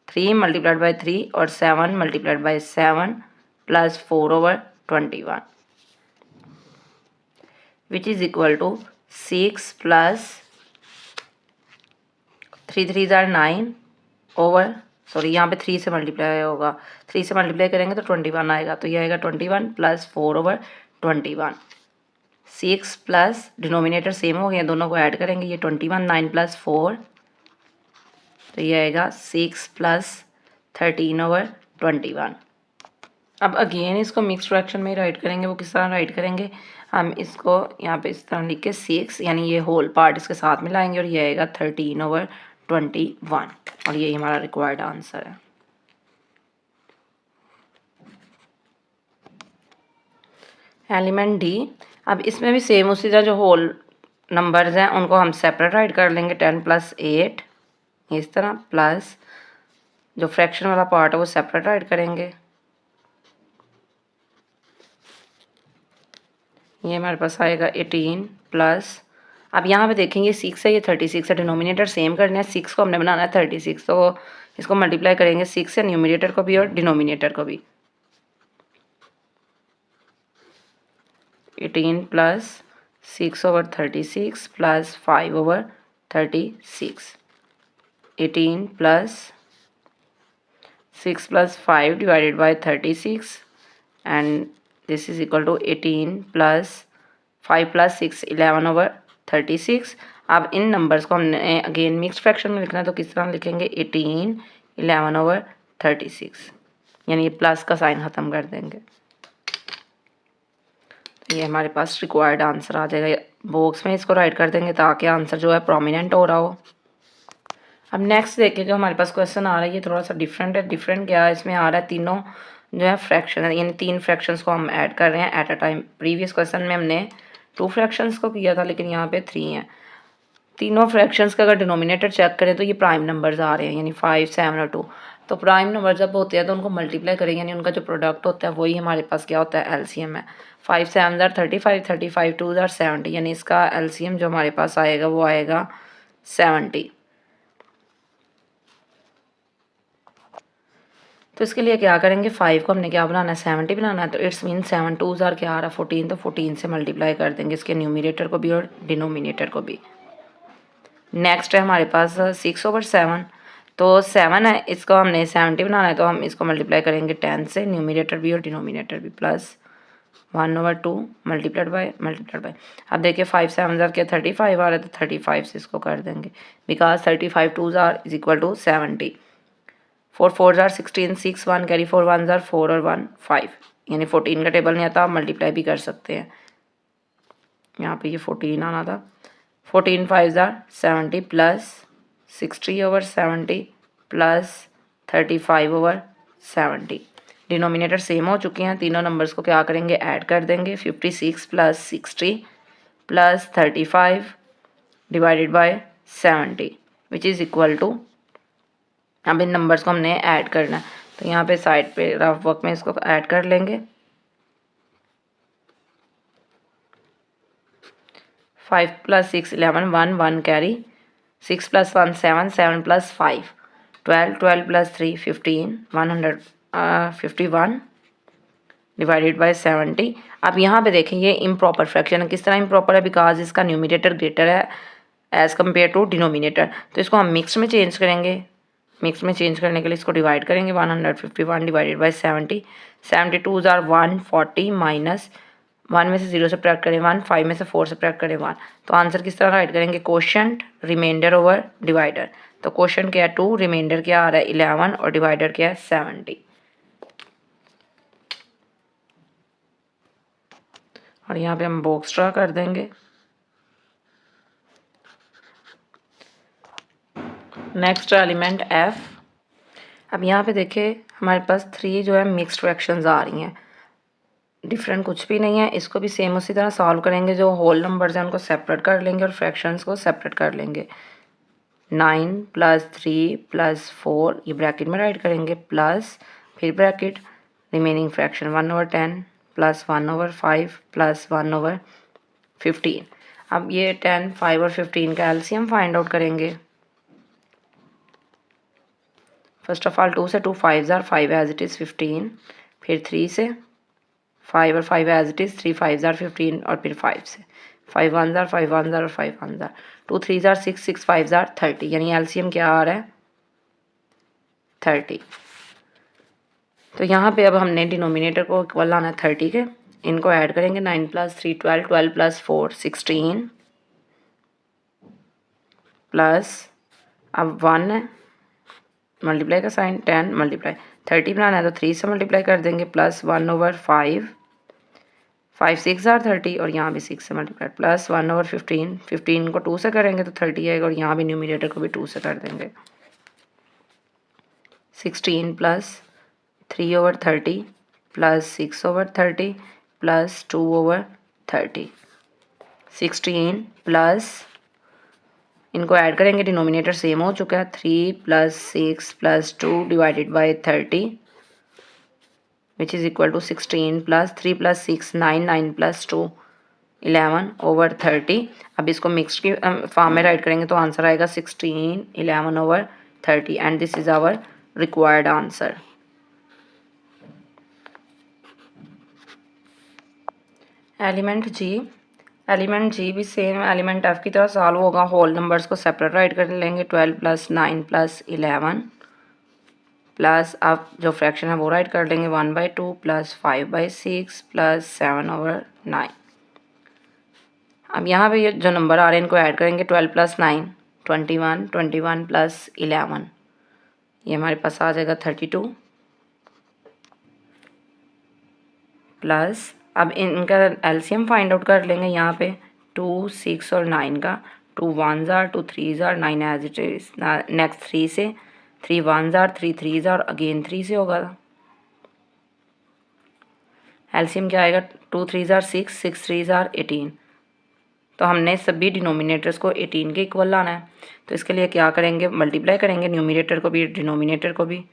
S1: 3 मल्टीप्लाइड बाई 3 और 7 multiplied by 7 plus 4/21 which is equal to 6 plus 3 3 are 9 over, sorry यहाँ पे 3 से मल्टीप्लाई होगा, 3 से मल्टीप्लाई करेंगे तो 21 आएगा, तो ये आएगा 21 प्लस 4/21। 6 प्लस डिनोमिनेटर सेम हो गया, दोनों को ऐड करेंगे, ये 21 9 प्लस 4, तो ये आएगा 6 प्लस 13/21। अब अगेन इसको मिक्स फ्रैक्शन में राइट करेंगे। वो किस तरह राइट करेंगे, हम इसको यहाँ पे इस तरह लिख के 6 यानी ये होल पार्ट इसके साथ में लाएंगे और ये आएगा 13/21 और यही हमारा रिक्वायर्ड आंसर है। एलिमेंट डी, अब इसमें भी सेम उसी तरह जो होल नंबर्स हैं उनको हम सेपरेट राइट कर लेंगे, 10 + 8 इस तरह, प्लस जो फ्रैक्शन वाला पार्ट है वो सेपरेट राइट करेंगे। ये हमारे पास आएगा 18 प्लस, अब यहाँ पे देखेंगे 6 है, ये 36 है, डिनोमिनेटर सेम करना है, 6 को हमने बनाना है 36, तो इसको मल्टीप्लाई करेंगे 6 से, न्यूमिनेटर को भी और डिनोमिनेटर को भी। 18 plus 6/36 plus 5/36, 18 plus 6 + 5 divided by 36 and this is equal to 18 plus 5 + 6 11/36। अब इन नंबर्स को हमने अगेन मिक्स फ्रैक्शन में लिखना है, तो किस तरह लिखेंगे, 18 11/36, यानी ये प्लस का साइन ख़त्म कर देंगे, तो ये हमारे पास रिक्वायर्ड आंसर आ जाएगा। बॉक्स में इसको राइट कर देंगे ताकि आंसर जो है प्रोमिनेंट हो रहा हो। अब नेक्स्ट देखिए जो हमारे पास क्वेश्चन आ रहा है ये थोड़ा सा डिफरेंट है। डिफरेंट क्या है, इसमें आ रहा है तीनों जो है फ्रैक्शन है, यानी 3 फ्रैक्शंस को हम ऐड कर रहे हैं at a time. Previous question में हमने 2 फ्रैक्शंस को किया था, लेकिन यहाँ पे 3 हैं। तीनों फ्रैक्शंस का अगर डिनोमिनेटर चेक करें तो ये प्राइम नंबर्स आ रहे हैं, यानी 5 7 और 2। तो प्राइम नंबर जब होते हैं तो उनको मल्टीप्लाई करेंगे, यानी उनका जो प्रोडक्ट होता है वही हमारे पास क्या होता है, एलसीएम है। 5 7 ज़ार 35, 35 2 ज़ार 70, यानी इसका एलसीएम जो हमारे पास आएगा वो आएगा 70। तो इसके लिए क्या करेंगे, 5 को हमने क्या बनाना है, 70 बनाना है, तो इट्स मीन 7 2 ज़ार क्या आ रहा है 14, तो 14 से मल्टीप्लाई कर देंगे इसके न्यूमिनेटर को भी और डिनोमिनेटर को भी। नेक्स्ट है हमारे पास 6/7, तो 7 है, इसको हमने 70 बनाना है, तो हम इसको मल्टीप्लाई करेंगे 10 से, न्यूमिनेटर भी और डिनोमिनेटर भी, प्लस 1/2 मल्टीप्लाइड बाय। अब देखिए 5 7 ज़ार क्या 35 आ रहा है, तो 35 से इसको कर देंगे, because 35 2 are is equal to 70। 4 4 are 16, 6 1 carry 4 1 are 4 और 1 5, यानी 14 का टेबल नहीं आता, आप मल्टीप्लाई भी कर सकते हैं। यहाँ पे ये 14 आना था, 14 5 ज़ार 70 प्लस 60/70 प्लस 35/70। डिनोमिनेटर सेम हो चुके हैं, तीनों नंबर्स को क्या करेंगे, ऐड कर देंगे। 56 plus 60 plus 35 divided by 70 which is equal to, अब इन नंबर्स को हमने ऐड करना है, तो यहाँ पे साइड पे रफ वर्क में इसको ऐड कर लेंगे। 5 + 6 11 1 1 कैरी, 6 + 1 7 7 + 5 12 12 + 3 15 151 डिवाइडेड बाय 70। अब यहाँ पे देखें ये इम्प्रॉपर फ्रैक्शन है। किस तरह इम्प्रॉपर है? बिकॉज इसका न्यूमिनेटर ग्रेटर है एज़ कम्पेयर टू डिनोमिनेटर, तो इसको हम मिक्स में चेंज करेंगे। मिक्स में चेंज करने के लिए इसको डिवाइड करेंगे। 151 डिवाइडेड बाई 70, 72 जार 140 माइनस 1 में से 0 सब्ट्रैक्ट करें 1, 5 में से 4 सब्ट्रैक्ट करें 1। तो आंसर किस तरह राइट करेंगे? Quotient remainder over divider. तो कोशेंट क्या है 2, रिमाइंडर क्या आ रहा है 11 और डिवाइडर क्या है 70। और यहाँ पे हम बॉक्स ड्रा कर देंगे। Next element f। अब यहाँ पे देखिए हमारे पास 3 जो है मिक्स्ड फ्रैक्शंस आ रही हैं, डिफरेंट कुछ भी नहीं है। इसको भी सेम उसी तरह सॉल्व करेंगे। जो होल नंबर्स हैं उनको सेपरेट कर लेंगे और फ्रैक्शंस को सेपरेट कर लेंगे। 9 + 3 + 4 ये ब्रैकेट में राइट करेंगे, प्लस फिर ब्रैकेट रिमेनिंग फ्रैक्शन 1/10 + 1/5 + 1/15। अब ये 10, 5 और 15 का एलसीएम फाइंड आउट करेंगे। फर्स्ट ऑफ ऑल 2 से 2 5 जार 5 एज इट इज़ 15, फिर 3 से 5 और 5 एज इट इज़ 3 5 जार 15 और फिर 5 से 5 1 जार 5 1 जार और 5 1 जार 2 3 जार 6 6 5 जार 30, यानी एलसीएम क्या आ रहा है 30। तो यहाँ पे अब हमने डिनोमिनेटर को इक्वल लाना है 30 के। इनको ऐड करेंगे 9 + 3 12 12 + 4 16 प्लस अब 1 है मल्टीप्लाई का साइन 10 मल्टीप्लाई 30 बनाना है तो 3 से मल्टीप्लाई कर देंगे प्लस 1/5 5 6 जार 30 और यहाँ भी 6 से मल्टीप्लाई प्लस 1/15 15 को 2 से करेंगे तो 30 आएगा और यहाँ भी न्यूमिनेटर को भी 2 से कर देंगे। 16 प्लस 3/30 प्लस 6/30 प्लस 2/30 16 प्लस इनको ऐड करेंगे, डिनोमिनेटर सेम हो चुका है 3 + 6 + 2 divided by 30 which is equal to 16 plus 3 + 6 9 9 + 2 11/30। अब इसको मिक्स की फॉर्म में राइट करेंगे तो आंसर आएगा 16 11/30 and this is our required answer. Element G भी सेम एलिमेंट एफ की तरह सॉल्व होगा। होल नंबर्स को सेपरेट राइट कर लेंगे 12 + 9 + 11 प्लस अब जो फ्रैक्शन है वो राइट कर लेंगे 1/2 प्लस 5/6 प्लस 7/9। अब यहाँ पे ये जो नंबर आ रहे हैं इनको ऐड करेंगे 12 + 9 21 21 + 11 ये हमारे पास आ जाएगा 32 प्लस अब इनका एलसीएम फाइंड आउट कर लेंगे। यहाँ पे 2 6 और 9 का 2 1 are 2 3 are 9 as it is. Next 3 से 3 1 जार 3 3 जार अगेन 3 से होगा। एलसीएम क्या आएगा 2 3 जार 6 6 3 जार 18। तो हमने सभी डिनोमिनेटर्स को 18 के इक्वल लाना है, तो इसके लिए क्या करेंगे मल्टीप्लाई करेंगे न्यूमिनेटर को भी डिनोमिनेटर को भी।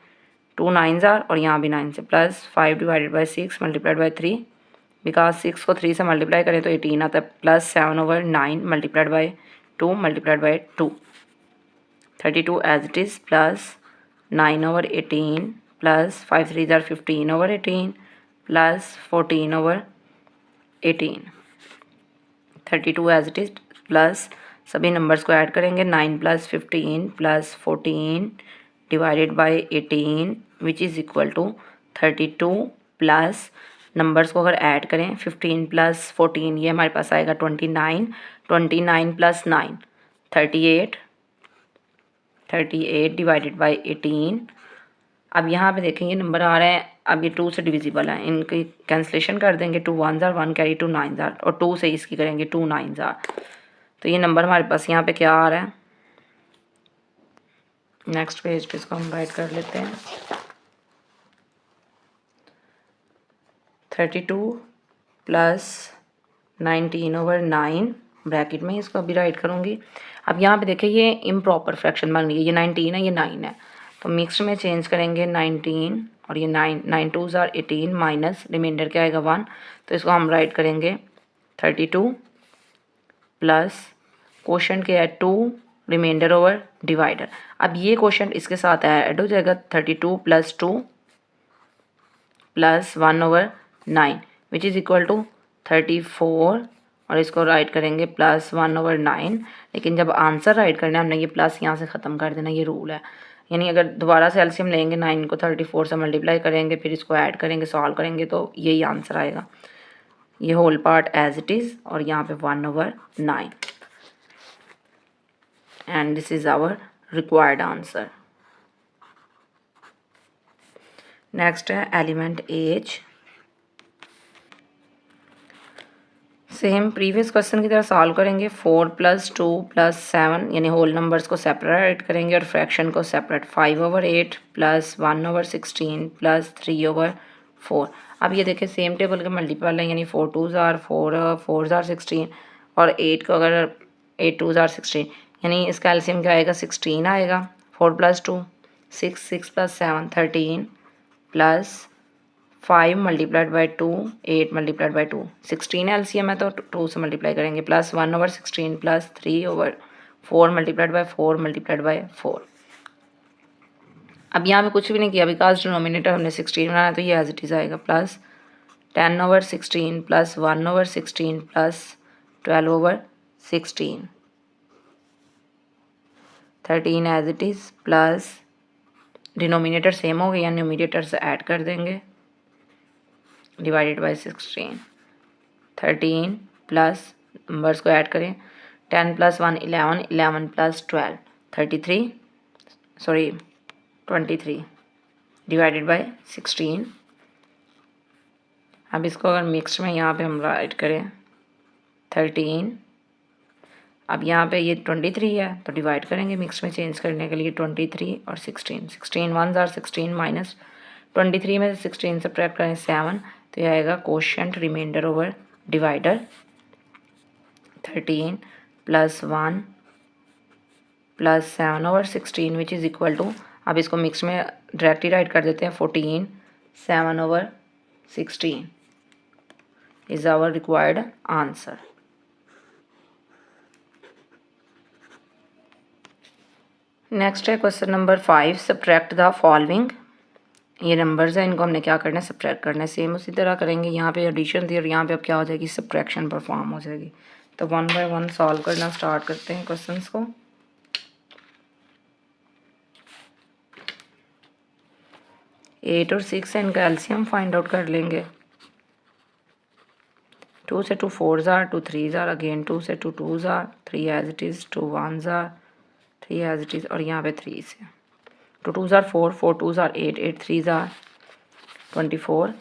S1: 2 9 जार और यहाँ भी 9 से plus 5 divided by 6 multiplied by 3 because 6 को 3 से मल्टीप्लाई करें तो 18 आता है plus 7/9 multiplied by 2 multiplied by 2 32 as it is plus 9/18 plus 5 3 are 15/18 plus 14/18 32 as it is plus सभी नंबर्स को ऐड करेंगे 9 + 15 plus 14 divided by 18 which is equal to 32 plus numbers को अगर ऐड करें 15 + 14 ये हमारे पास आएगा 29 29 + 9 38 डिवाइडेड बाई 18। अब यहाँ पे देखेंगे नंबर आ रहे हैं, अब ये 2 से डिविजिबल है, इनकी कैंसलेशन कर देंगे 2 1 जार 1 कैरी 2 9 जार और 2 से इसकी करेंगे 2 9 जार। तो ये नंबर हमारे पास यहाँ पे क्या आ रहा है, नेक्स्ट पेज पे इसको हम राइट कर लेते हैं 32 प्लस 19/9 ब्रैकेट में इसको अभी राइट करूँगी। अब यहाँ पे देखिए ये इम्प्रॉपर फ्रैक्शन बन रही है, ये 19 है, ये 9 है, तो मिक्स में चेंज करेंगे 19 और ये 9 9 2 ज़ार 18 माइनस रिमाइंडर क्या आएगा 1, तो इसको हम राइट करेंगे 32 प्लस क्वोशंट क्या है 2 रिमाइंडर ओवर डिवाइडर। अब ये क्वोशंट इसके साथ ऐड हो जाएगा 32 plus 2 plus 1 over 9 which is equal to 34 और इसको राइट करेंगे प्लस 1 ओवर 9। लेकिन जब आंसर राइट करना है हमने ये प्लस यहाँ से ख़त्म कर देना, ये रूल है। यानी अगर दोबारा से एलसीएम लेंगे 9 को 34 से मल्टीप्लाई करेंगे फिर इसको ऐड करेंगे सॉल्व करेंगे तो यही आंसर आएगा, ये whole part as it is और यहाँ पे 1 over 9 and this is our required answer. Next है element H. Same previous question की तरह सॉल्व करेंगे। 4 प्लस 2 प्लस 7 यानी होल नंबर्स को सेपरेट करेंगे और फ्रैक्शन को separate. 5 over 8 plus 1 over 16 plus 3 over 4। अब ये देखिए सेम टेबल के मल्टीपल है, यानी 4 2 ज़ार 4 4 ज़ार 16 और 8 को अगर 8 2 ज़ार 16 यानी इसका एलसीएम क्या आएगा 16 आएगा। 4 plus 2 6 6 plus 7 13 plus 5 multiplied by 2 8 multiplied by 2 16 LCM है तो 2 से मल्टीप्लाई करेंगे plus 1 over 16 plus 3 over 4 multiplied by 4 multiplied by 4। अब यहाँ पे कुछ भी नहीं किया बिकॉज डिनोमिनेटर हमने 16 बनाया तो ये एज इट इज़ आएगा plus 10 over 16 plus 1 over 16 plus 12 over 16 13 as it is plus denominator same हो गया न्यूमिनेटर से ऐड कर देंगे डिवाइडेड बाई 16 13 प्लस नंबर्स को ऐड करें 10 प्लस 1 11 11 प्लस 12 23 डिवाइडेड बाई 16। अब इसको अगर मिक्स में यहाँ पे हम राइट करें 13, अब यहाँ पे ये 23 है तो डिवाइड करेंगे मिक्स में चेंज करने के लिए 23 और 16 16 1 ज़ार 16 माइनस 23 में से 16 सब्ट्रैक्ट करें 7 तो यह आएगा quotient remainder over divider 13 plus 1 plus 7 over 16 which is equal to, अब इसको मिक्स में डायरेक्टली राइट कर देते हैं 14 7 over 16 is our required answer. Next है question number 5, subtract the following. ये नंबर्स हैं, इनको हमने क्या करना है सब्ट्रैक्ट करना है। सेम उसी तरह करेंगे, यहाँ पे एडिशन थी और यहाँ पे अब क्या हो जाएगी सब्ट्रैक्शन परफॉर्म हो जाएगी। तो 1 बाय 1 सॉल्व करना स्टार्ट करते हैं क्वेश्चंस को। एट और 6 है, इनका एलसीएम फाइंड आउट कर लेंगे। 2 से 2 4 ज़ार 2 3 ज़ार अगेन 2 से 2 2 are 3 as it is 2 1 tsar 3 as it is और यहाँ पे 3 से 2 2 ज़ार 4 4 2 ज़ार 8 8 3 ज़ार 24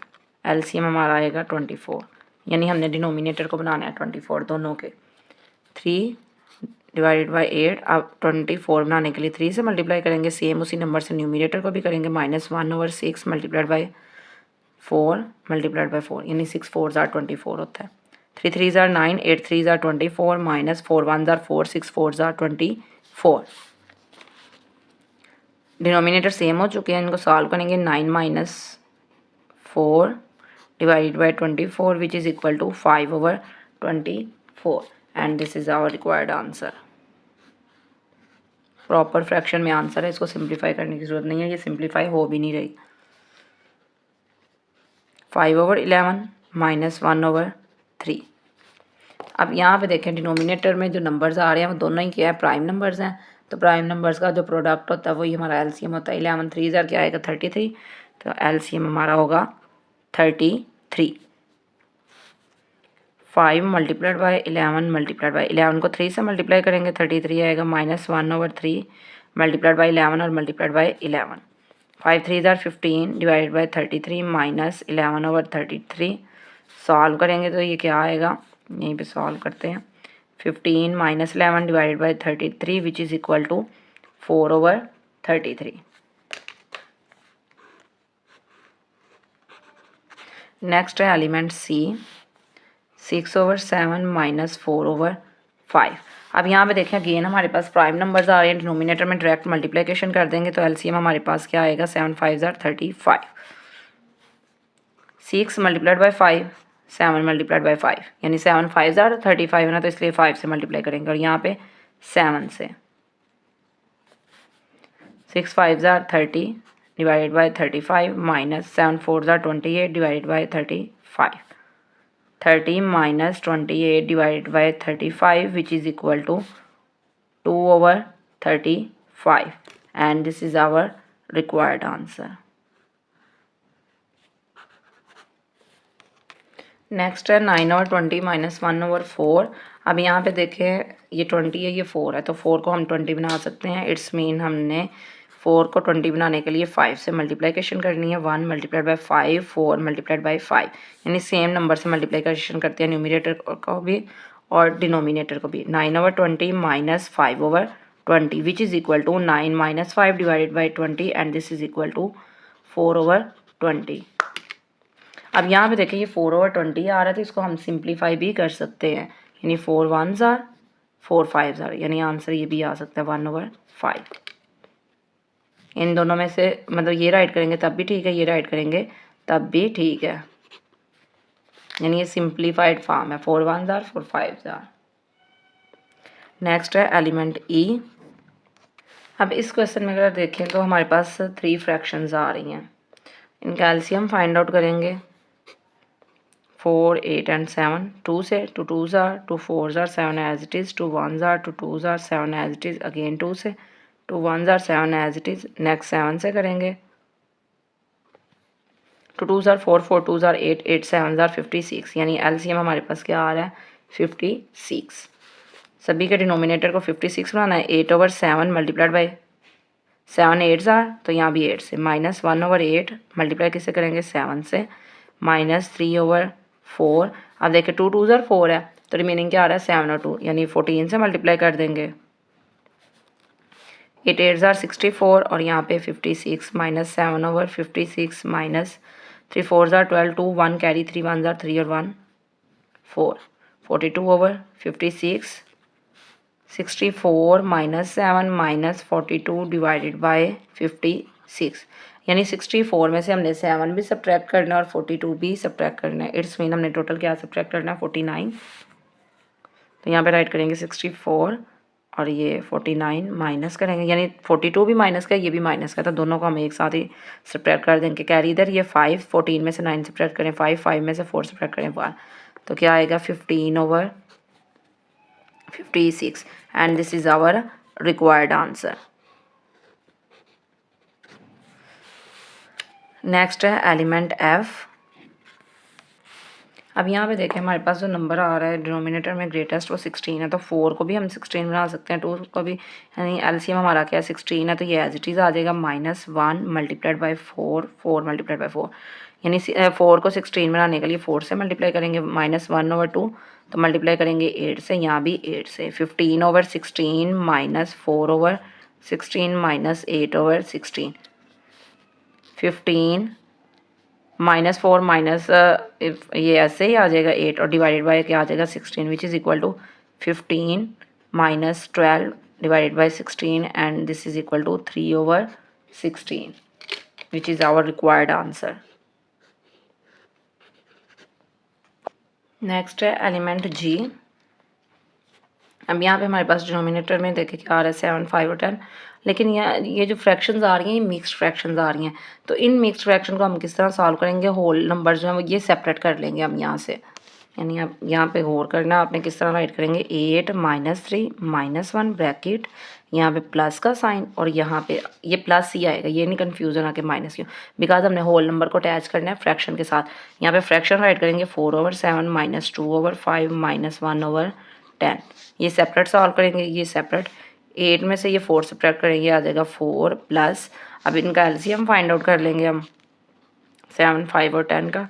S1: एलसीएम हमारा आएगा 24, यानी हमने डिनोमिनेटर को बनाना है 24 दोनों के। 3 डिवाइडेड बाई 8, अब 24 बनाने के लिए 3 से मल्टीप्लाई करेंगे, सेम उसी नंबर से न्यूमिनेटर को भी करेंगे minus 1 over 6 multiplied by 4 multiplied by 4 यानी 6 4 ज़ार 24 होता है। 3 3 are 9 8 3 are 24 minus 4 1 are 4 6 4 are 24। Denominator same हो चुके हैं, इनको सॉल्व करेंगे 9 minus 4 divided by 24 which is equal to 5 over 24 and this is our required answer. Proper fraction में answer है, इसको सिंप्लीफाई करने की ज़रूरत नहीं है, ये सिंप्लीफाई हो भी नहीं रही। 5 ओवर 11 माइनस 1 ओवर 3। अब यहाँ पे देखें डिनोमिनेटर में जो नंबर्स आ रहे हैं वो दोनों ही क्या है प्राइम नंबर्स हैं, तो प्राइम नंबर्स का जो प्रोडक्ट होता है वही हमारा एलसीएम होता है। 11 3 ज़ार क्या आएगा 33, तो एलसीएम हमारा होगा 33। 5 मल्टीप्लाइड बाई 11 मल्टीप्लाइड बाई 11 को 3 से मल्टीप्लाई करेंगे 33 आएगा माइनस 1 ओवर 3 मल्टीप्लाइड बाई 11 और multiplied by 11। 5 3 are 15 divided by 33 minus 11 over 33। Solve करेंगे तो ये क्या आएगा, यहीं पे सॉल्व करते हैं। 15 minus 11 divided by 33 which is equal to 4 over 33। Next है element C. 6 over 7 minus 4 over 5। अब यहाँ पे देखें अगेन हमारे पास प्राइम नंबर्स आ रहे हैं, डिनोमिनेटर में डायरेक्ट मल्टीप्लिकेशन कर देंगे तो एलसीएम हमारे पास क्या आएगा 7 5 35। 6 मल्टीप्लाइड बाई 5, 7 मल्टीप्लाइड बाई 5, यानी 7 5 35 है ना, तो इसलिए 5 से मल्टीप्लाई करेंगे और यहाँ पे 7 से। 6 5 30 divided by 35 minus 7 4 28 divided by 35। 30 minus 28 divided by 35 which is equal to 2/35 and this is our required answer. Next है 9/20 माइनस 1/4। अब यहाँ पे देखें ये 20 है, ये 4 है, तो 4 को हम 20 बना सकते हैं। इट्स मीन हमने 4 को 20 बनाने के लिए 5 से मल्टीप्लिकेशन करनी है। 1 मल्टीप्लाइड बाई 5, 4 मल्टीप्लाइड बाई 5, यानी सेम नंबर से मल्टीप्लिकेशन करते हैं न्यूमिनेटर को भी और डिनोमिनेटर को भी। 9/20 minus 5/20 which is equal to 9 minus 5 divided by 20 and this is equal to 4/20। अब यहाँ पे देखिए ये 4/20 आ रहा है, तो इसको हम सिंप्लीफाई भी कर सकते हैं, यानी 4 1s are 4 5s are, यानी आंसर ये भी आ सकता है 1/5। इन दोनों में से मतलब ये राइट करेंगे तब भी ठीक है, ये राइट करेंगे तब भी ठीक है, यानी ये सिंप्लीफाइड फॉर्म है 4 1s are 4 5s are। Next है एलिमेंट ई। अब इस क्वेश्चन में अगर देखें तो हमारे पास 3 फ्रैक्शंस आ रही हैं, इनका एलसीएम फाइंड आउट करेंगे। 4 8 and 7, 2 से 2 2s are 2 4s are 7 as it is, 2 1s are 2 2s are 7 as it is, again 2 से 2 1s are 7 as it is, next 7 से करेंगे। 2 2s are 4 4 2s are 8 8 7s are 56, यानी LCM हमारे पास क्या आ रहा है 56। सभी के डिनोमिनेटर को 56 बनाना है। 8/7 मल्टीप्लाइड बाई 7 8s are, तो यहाँ भी 8 से, माइनस 1/8 मल्टीप्लाई किससे करेंगे 7 से, माइनस 3/4। अब देखिए 2 2s are 4 है, तो रिमेनिंग क्या आ रहा है 7 और 2, यानी 14 से मल्टीप्लाई कर देंगे। 8 8s are 64 और यहाँ पे 56 minus 7/56 minus 3 4s are 12, 2 1 carry, 3 1s are 3 और 1 4, 42/56। 64 माइनस 7 माइनस 42 डिवाइडेड बाय 56, यानी 64 में से हमने 7 भी सब्ट्रैक्ट करना है और 42 भी सब्ट्रैक्ट करना है। इट्स मीन हमने टोटल क्या सब्ट्रैक्ट करना है 49। तो यहाँ पे राइट करेंगे 64 और ये 49 माइनस करेंगे, यानी 42 भी माइनस का ये भी माइनस का, तो दोनों को हम एक साथ ही सब्ट्रैक्ट कर देंगे। कैरी इधर ये 5, 14 में से 9 सब्ट्रैक्ट करें 5, 5 में से 4 सब्ट्रैक्ट करें 1, तो क्या आएगा 15/56 and this is our required answer. Next है एलिमेंट एफ। अब यहाँ पे देखें हमारे पास जो नंबर आ रहा है डिनोमिनेटर में ग्रेटेस्ट वो 16 है, तो 4 को भी हम 16 बना सकते हैं, 2 को भी, यानी एलसीएम हमारा क्या 16 है, तो ये एज इट इज़ आ जाएगा -1 मल्टीप्लाइड बाई 4, 4 मल्टीप्लाइड बाई 4, यानी 4 को 16 बनाने के लिए 4 से मल्टीप्लाई करेंगे, -1/2 तो मल्टीप्लाई करेंगे 8 से, यहाँ भी 8 से। 15/16 माइनस 4/16 माइनस 8/16, 15 -4 माइनस ये ऐसे ही आ जाएगा 8 और डिवाइडेड बाय क्या आ जाएगा 16 which is equal to 15 minus 12 divided by 16 and this is equal to 3/16 which is our required answer. Next है एलिमेंट जी। अब यहाँ पे हमारे पास डिनोमिनेटर में देखिए क्या आ रहा है 7 5 और 10, लेकिन ये जो फ्रैक्शंस आ रही हैं ये मिक्स्ड फ्रैक्शंस आ रही हैं, तो इन मिक्स्ड फ्रैक्शन को हम किस तरह सॉल्व करेंगे, होल नंबर जो है वो ये सेपरेट कर लेंगे हम यहाँ से, यानी आप यहाँ पे गौर करना आपने किस तरह राइट करेंगे 8 -3 -1 ब्रैकेट, यहाँ पे प्लस का साइन और यहाँ पे ये प्लस ही आएगा, ये नहीं कन्फ्यूजन आके माइनस क्यों, बिकॉज हमने होल नंबर को अटैच करना है फ्रैक्शन के साथ। यहाँ पे फ्रैक्शन राइट करेंगे 4/7 -2/5 -1/10, ये सेपरेट सॉल्व करेंगे, ये सेपरेट। 8 में से ये 4 सब्ट्रैक्ट करेंगे आ जाएगा 4 प्लस, अब इनका एलसीएम फाइंड आउट कर लेंगे हम 7 5 और 10 का।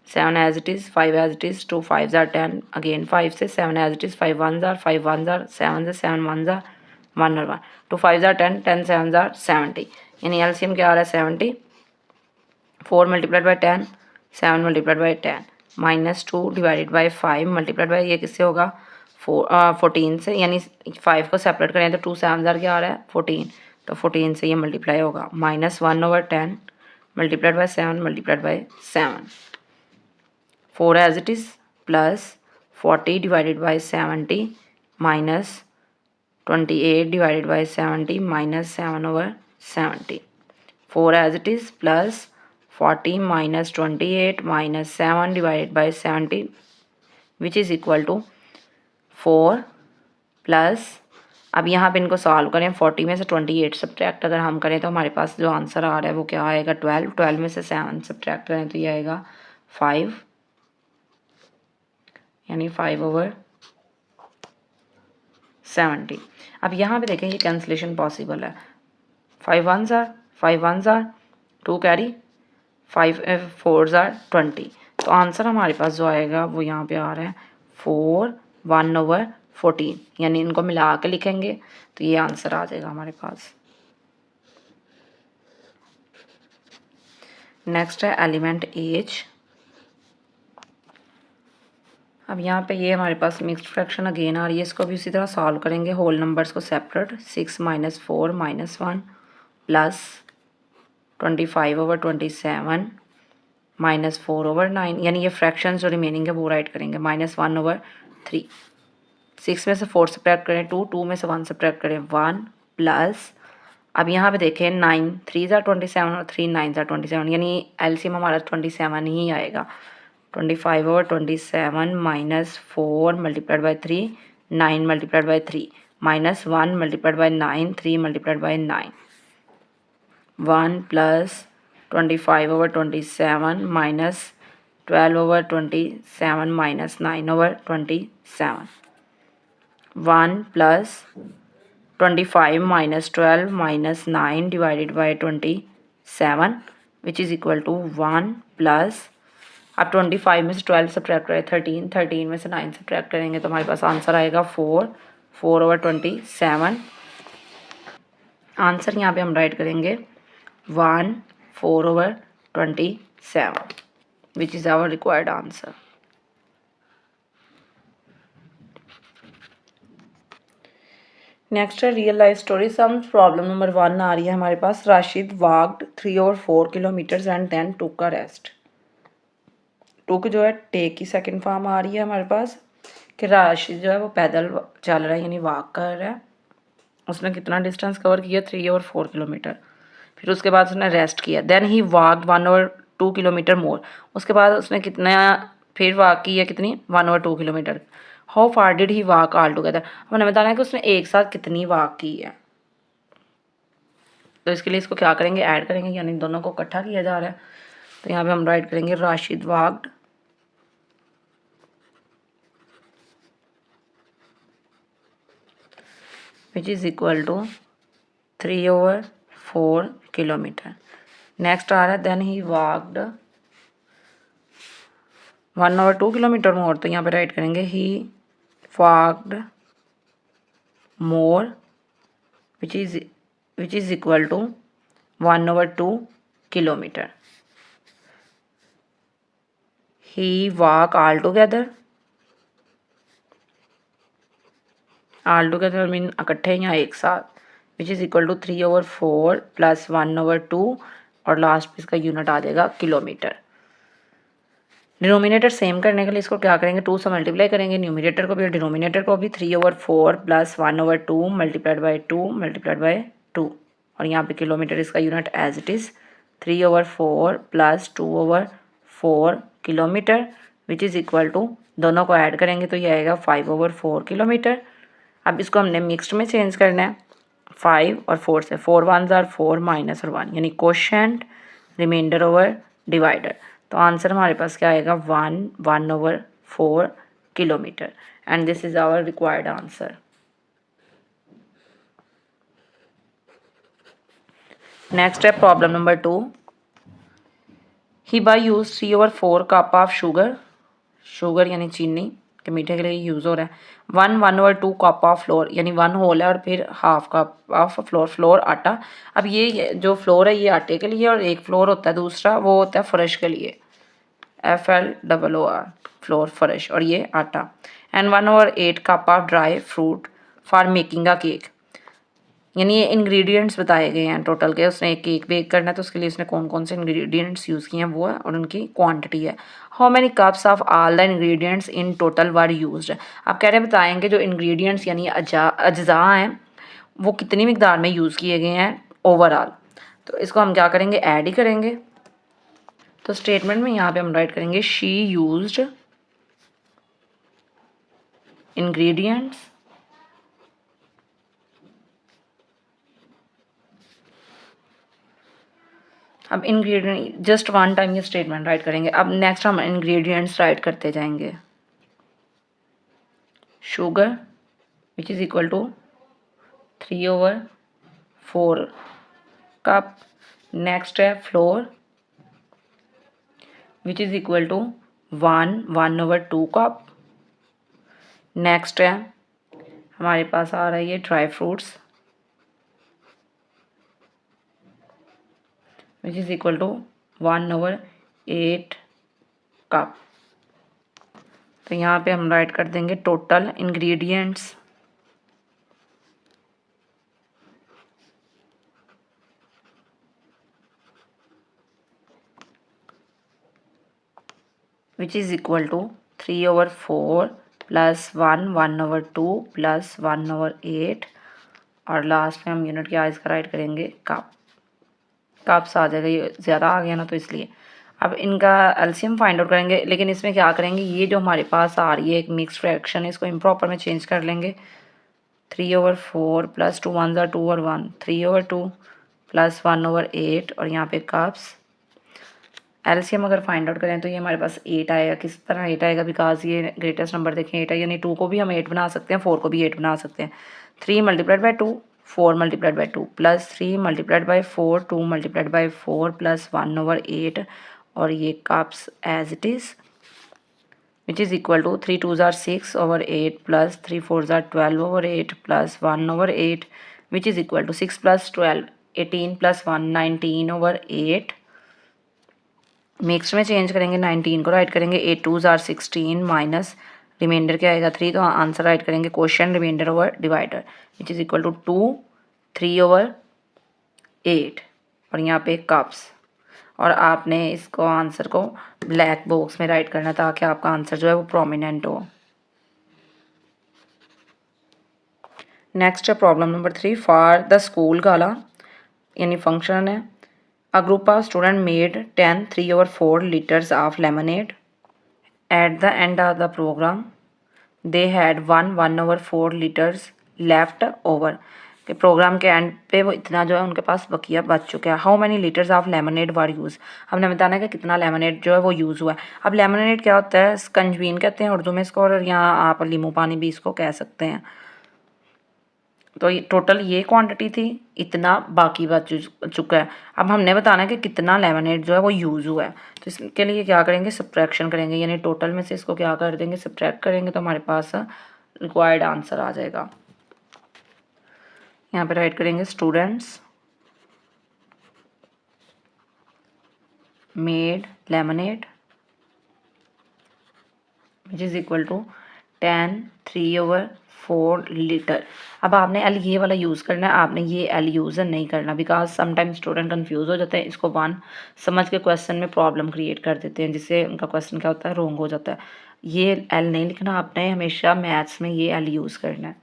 S1: 7 as it is, 5 as it is, 2 5s are 10, again 5 से 7 as it is, 5 1s are 5 1s are 7 से 7 1s are 1 और 1, 2 5s are 10, 10 7s are 70, यानी एलसीएम क्या आ रहा है 70। 4 multiplied by 10, 7 multiplied by 10 -2 divided by 5 multiplied by ये किससे होगा 14 से, यानी 5 को सेपरेट करें तो 2 7 क्या आ रहा है 14, तो 14 से ये मल्टीप्लाई होगा -1/10 multiplied by 7 multiplied by 7, 4 as it is plus 40 divided by 70 minus 28 divided by 70 minus 7/70, 4 as it is plus 40 minus 28 minus 7 divided by 70 which is equal to 4 plus, अब यहाँ पे इनको सॉल्व करें, 40 में से 28 सब्ट्रैक्ट अगर हम करें तो हमारे पास जो आंसर आ रहा है वो क्या आएगा 12, 12 में से 7 सब्ट्रैक्ट करें तो ये आएगा 5, यानी 5/70। अब यहाँ पे देखें ये कैंसिलेशन पॉसिबल है, 5 1s are 5 1s are 2 carry 5 4s are 20, तो आंसर हमारे पास जो आएगा वो यहाँ पे आ रहा है 4 1/14, यानी इनको मिला के लिखेंगे तो ये आंसर आ जाएगा हमारे पास। नेक्स्ट है एलिमेंट एज। अब यहाँ पे ये हमारे पास मिक्स्ड फ्रैक्शन अगेन आ रही है, इसको भी उसी तरह सॉल्व करेंगे, होल नंबर्स को सेपरेट, 6 - 4 - 1 प्लस 25/27 -4/9, यानी ये फ्रैक्शन जो रिमेनिंग है वो राइट करेंगे, -1/3, 6 में से 4 सब्ट्रैक्ट करें 2, 2 में से 1 सब्ट्रैक्ट करें 1 प्लस, अब यहाँ पे देखें 9 3s are 27 और 3 9s are 27, यानी एलसीएम हमारा 27 ही आएगा, 25/27 minus 4 multiplied by 3 9 multiplied by 3 minus 1 multiplied by 9 3 multiplied by 9 1 plus 25/27 minus 12/27 minus 9/27 1 plus 25 minus 12 minus 9 divided by 27 which is equal to 1 plus, अब 25 में से 12 सब्ट्रैक्ट करें 13, 13 में से 9 सब्ट्रैक्ट करेंगे तो हमारे पास आंसर आएगा 4 4/27, आंसर यहाँ पे हम राइट करेंगे 1 4/27 which is our required answer. Next है real life story sum. Problem number 1 आ रही है हमारे पास, Rashid walked 3/4 kilometres and then took a rest. Took जो है टेक की सेकंड फॉर्म आ रही है हमारे पास कि राशिद जो है वो पैदल चल रहा है यानी वॉक कर रहा है, उसने कितना डिस्टेंस कवर किया 3/4 किलोमीटर, फिर उसके बाद उसने रेस्ट किया, देन ही वॉकड 1/2 किलोमीटर मोर, उसके बाद उसने कितना फिर वॉक किया कितनी 1/2 kilometre, how far did he walk all together, हमने बताना है कि उसने एक साथ कितनी वॉक की है, तो इसके लिए इसको क्या करेंगे ऐड करेंगे, यानी दोनों को इकट्ठा किया जा रहा है, तो यहाँ पे हम राइट करेंगे Rashid walked which is equal to 3/4 किलोमीटर। नेक्स्ट आ रहा है then he walked 1/2 kilometre more, तो यहाँ पे राइट करेंगे he walked more which is equal to 1/2 kilometre. He walk all together mean इकट्ठे या एक साथ, विच इज़ इक्वल टू 3/4 प्लस 1/2 और लास्ट पे इसका यूनिट आ जाएगा किलोमीटर। डिनोमिनेटर सेम करने के लिए इसको क्या करेंगे 2 से मल्टीप्लाई करेंगे, न्यूमिनेटर को भी और डिनोमिनेटर को भी, 3/4 plus 1/2 multiplied by 2 multiplied by 2, और यहाँ पे किलोमीटर इसका unit as it is 3/4 plus 2/4 kilometre which is equal to, दोनों को ऐड करेंगे तो ये आएगा 5/4 किलोमीटर। अब इसको हमने मिक्स्ड में चेंज करना है 5 और 4 से, 4 1s are 4 माइनस और 1, यानी कोशेंट रिमाइंडर ओवर डिवाइडर, तो आंसर हमारे पास क्या आएगा 1/4 kilometre, and this is our required answer. Next है problem number 2, he by use 3/4 cup of sugar, sugar यानी चीनी के मीठे के लिए यूज़ हो रहा है, 1/2 कप ऑफ फ्लोर, यानी 1 होल है और फिर half cup of floor, floor आटा। अब ये जो फ्लोर है ये आटे के लिए और एक फ्लोर होता है दूसरा वो होता है फ्रेश के लिए, FLOOR फ्लोर फ्रेश, और ये आटा। And 1/8 cup of dry fruit for making a cake. यानी ये इंग्रेडिएंट्स बताए गए हैं टोटल के, उसने एक केक बेक करना है तो उसके लिए उसने कौन कौन से इंग्रेडिएंट्स यूज़ किए हैं वो है और उनकी क्वांटिटी है। How many cups of all the ingredients in total were used. आप कह रहे हैं बताएंगे जो इंग्रेडिएंट्स यानी अज्जा हैं वो कितनी मिकदार में यूज़ किए गए हैं ओवरऑल। तो इसको हम क्या करेंगे, ऐड ही करेंगे। तो स्टेटमेंट में यहाँ पे हम राइट करेंगे शी यूज्ड इंग्रेडिएंट्स अब इंग्रेडिएंट जस्ट वन टाइम ये स्टेटमेंट राइट करेंगे। अब नेक्स्ट हम इंग्रेडिएंट्स राइट करते जाएंगे। Sugar which is equal to 3/4 cup. Next है flour which is equal to 1/2 cup. Next है हमारे पास आ रहा है ये dry fruits which is equal to 1/8 cup. तो यहाँ पे हम राइट कर देंगे total ingredients which is equal to 3/4 plus 1/2 plus 1/8 और लास्ट में हम यूनिट क्या इसका राइट करेंगे कप। कप्स आ जाएगा, ये ज़्यादा आ गया ना तो इसलिए। अब इनका एलसीएम फाइंड आउट करेंगे, लेकिन इसमें क्या करेंगे, ये जो हमारे पास आ रही है एक मिक्स फ्रैक्शन है इसको इम्प्रॉपर में चेंज कर लेंगे। 3/4 प्लस 2 1 2 और 1 3/2 प्लस 1/8 और यहाँ पे कप्स। एलसीएम अगर फाइंड आउट करें तो ये हमारे पास 8 आएगा। किस तरह 8 आएगा, बिकॉज ये ग्रेटेस्ट नंबर देखें 8 है, यानी 2 को भी हम 8 बना सकते हैं, 4 को भी 8 बना सकते हैं। 3 multiplied by 2 4 multiplied by 2 plus 3 multiplied by 4 2 multiplied by 4 plus 1/8 और ये cups as it is which is equal to 3 2s are 6/8 plus 3 4s are 12/8 plus 1/8 which is equal to 6 plus 12 18 plus 1 19/8। Mix में change करेंगे, 19 को right करेंगे, 8 2s are 16 minus remainder क्या आएगा 3, तो answer write करेंगे question remainder over divider which is equal to 2 3/8 और यहाँ पे कप्स। और आपने इसको आंसर को ब्लैक बॉक्स में राइट करना ताकि आपका आंसर जो है वो प्रोमिनेंट हो। नेक्स्ट है problem number 3 for the school gala, यानी फंक्शन है। A group of students made 10 3/4 liters of lemonade. At the end of the program, they had 1/4 liters left over. कि प्रोग्राम के एंड पे वो इतना जो है उनके पास बकिया बच चुका है। How many litres of lemonade were use, हमने बताना है कि कितना लेमनेड जो है वो यूज़ हुआ है। अब लेमनेड क्या होता है, स्कंजबीन कहते हैं उर्दू में इसको, और यहाँ आप लीमू पानी भी इसको कह सकते हैं। तो ये टोटल ये क्वांटिटी थी, इतना बाकी बच चुका है। अब हमने बताना है कि कितना लेमनेड जो है वो यूज़ हुआ है। तो इसके लिए क्या करेंगे, सब्ट्रैक्शन करेंगे, यानी टोटल में से इसको क्या कर देंगे, सब्ट्रैक्ट करेंगे, तो हमारे पास रिक्वायर्ड आंसर आ जाएगा। यहाँ पे राइट करेंगे students made lemonade which is equal to 10 3/4 litre. अब आपने एल ये वाला यूज़ करना है, आपने ये एल यूज़ नहीं करना, बिकॉज समटाइम स्टूडेंट कंफ्यूज हो जाते हैं, इसको वन समझ के क्वेश्चन में प्रॉब्लम क्रिएट कर देते हैं, जिससे उनका क्वेश्चन क्या होता है, रॉन्ग हो जाता है। ये एल नहीं लिखना, आपने हमेशा मैथ्स में ये एल यूज़ करना है।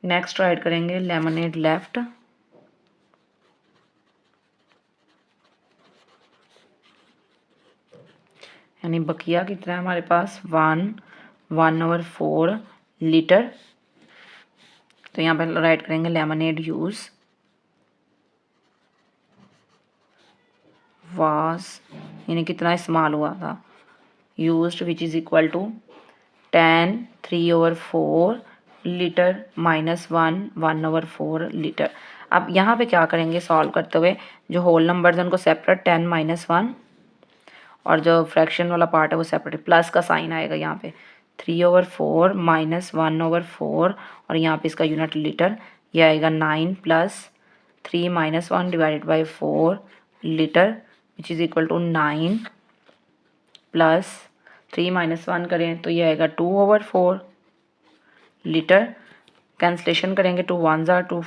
S1: नेक्स्ट राइट करेंगे लेमनेड लेफ्ट यानी बकिया कितना है हमारे पास 1/4 लीटर। तो यहाँ पर राइट करेंगे लेमनेड यूज़ वास, यानी कितना इस्तेमाल हुआ था, used which is equal to 10 3/4 litre minus 1/4 litre. अब यहाँ पे क्या करेंगे, सॉल्व करते हुए जो होल नंबर्स हैं उनको सेपरेट 10 - 1 और जो फ्रैक्शन वाला पार्ट है वो सेपरेट, प्लस का साइन आएगा यहाँ पे 3/4 माइनस 1/4 और यहाँ पे इसका यूनिट लीटर, ये आएगा 9 plus 3 - 1 divided by 4 litre which is equal to 9 plus 3 - 1 करें तो ये आएगा 2/4 लीटर। कैंसलेशन करेंगे, 2 1s are 2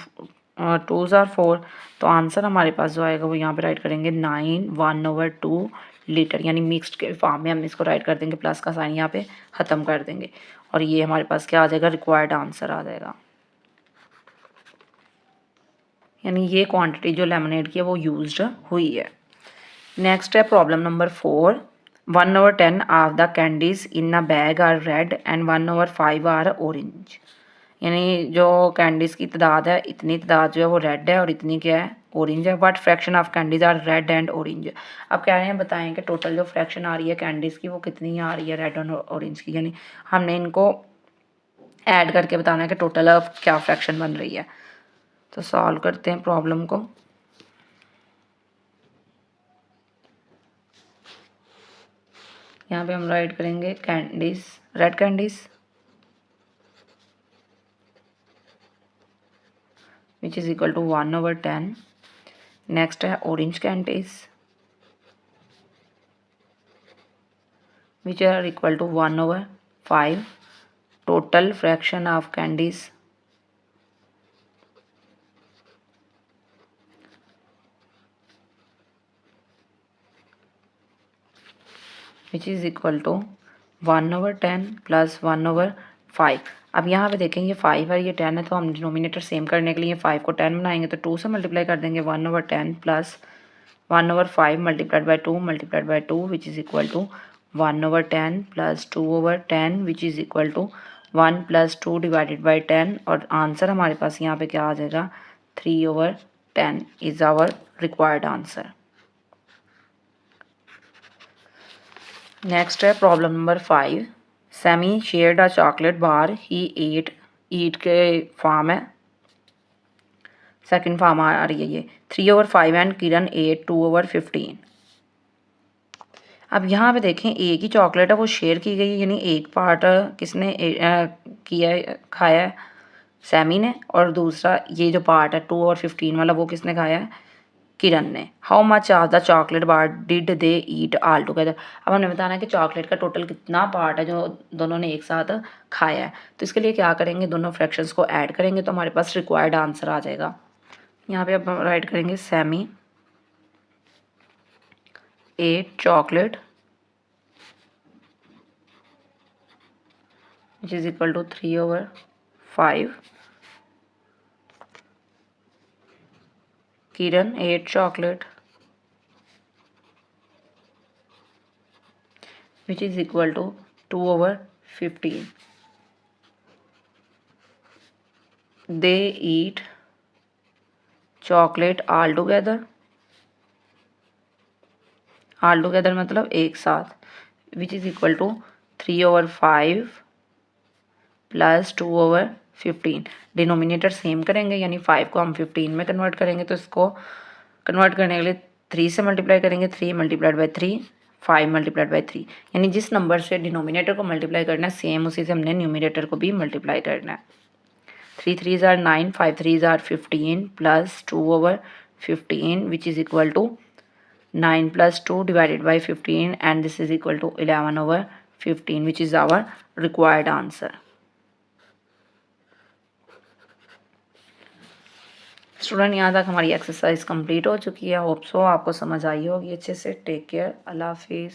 S1: 2s are 4, तो आंसर हमारे पास जो आएगा वो यहाँ पे राइट करेंगे 9 1/2 लीटर, यानी मिक्स्ड के फॉर्म में हम इसको राइट कर देंगे, प्लस का साइन यहाँ पे ख़त्म कर देंगे और ये हमारे पास क्या आ जाएगा, रिक्वायर्ड आंसर आ जाएगा। यानी ये क्वांटिटी जो लेमनेड की है वो यूज्ड हुई है। नेक्स्ट है problem number 4। 1/10 of the candies in a bag are red and 1/5 are orange. यानी जो कैंडीज़ की तादाद है, इतनी तादाद जो है वो रेड है और इतनी क्या है, ऑरेंज है। What fraction of candies are red and orange. अब कह रहे हैं बताएं कि टोटल जो फ्रैक्शन आ रही है कैंडीज़ की वो कितनी आ रही है रेड और ऑरेंज की, यानी हमने इनको ऐड करके बताना है कि टोटल क्या फ्रैक्शन बन रही है। तो सॉल्व करते हैं प्रॉब्लम को। यहाँ पे हम राइट करेंगे candies, red candies which is equal to 1/10। Next है orange candies which are equal to 1/5। Total fraction of candies which is equal to 1/10 plus 1/5। अब यहाँ पे देखें ये 5 है, ये 10 है, तो हम डिनोमिनेटर सेम करने के लिए 5 को 10 बनाएंगे तो 2 से मल्टीप्लाई कर देंगे। 1/10 plus 1/5 multiplied by 2 which is equal to 1/10 plus 2/10 which is equal to 1 plus 2 divided by 10, और आंसर हमारे पास यहाँ पे क्या आ जाएगा, 3/10 is our required answer. Next है problem number 5। Sammy shared a chocolate bar he eat के फॉर्म है, सेकंड फॉर्म आ रही है ये 3/5 एंड किरण एट 2/15। अब यहाँ पे देखें एक ही चॉकलेट है वो शेयर की गई, यानी एक पार्ट किसने किया है, खाया है, सैमी ने, और दूसरा ये जो पार्ट है 2/15 वाला वो किसने खाया है, किरण ने। How much of the chocolate bar did they eat all together. अब हमें बताना है कि चॉकलेट का टोटल कितना पार्ट है जो दोनों ने एक साथ खाया है। तो इसके लिए क्या करेंगे, दोनों फ्रैक्शंस को ऐड करेंगे तो हमारे पास रिक्वायर्ड आंसर आ जाएगा। यहाँ पे अब राइट करेंगे Sammy ate chocolate which is equal to 3/5। Kiran ate chocolate which is equal to 2/15. They eat chocolate all together मतलब एक साथ, which is equal to 3/5 plus 2/15। Denominator same करेंगे, यानी 5 को हम 15 में कन्वर्ट करेंगे, तो इसको कन्वर्ट करने के लिए 3 से मल्टीप्लाई करेंगे, 3 मल्टीप्लाइड बाई 3 5 मल्टीप्लाइड बाई 3, यानी जिस नंबर से डिनोमिनेटर को मल्टीप्लाई करना है सेम उसी से हमने न्यूमिनेटर को भी मल्टीप्लाई करना है। 3 3s are 9, 5 3s are 15 plus 2/15 which is equal to 9 plus 2 divided by 15 and this is equal to 11/15 which is our required answer. Student यहाँ तक हमारी एक्सरसाइज कंप्लीट हो चुकी है। होप सो आपको समझ आई होगी अच्छे से। टेक केयर, अल्लाह हाफिज़।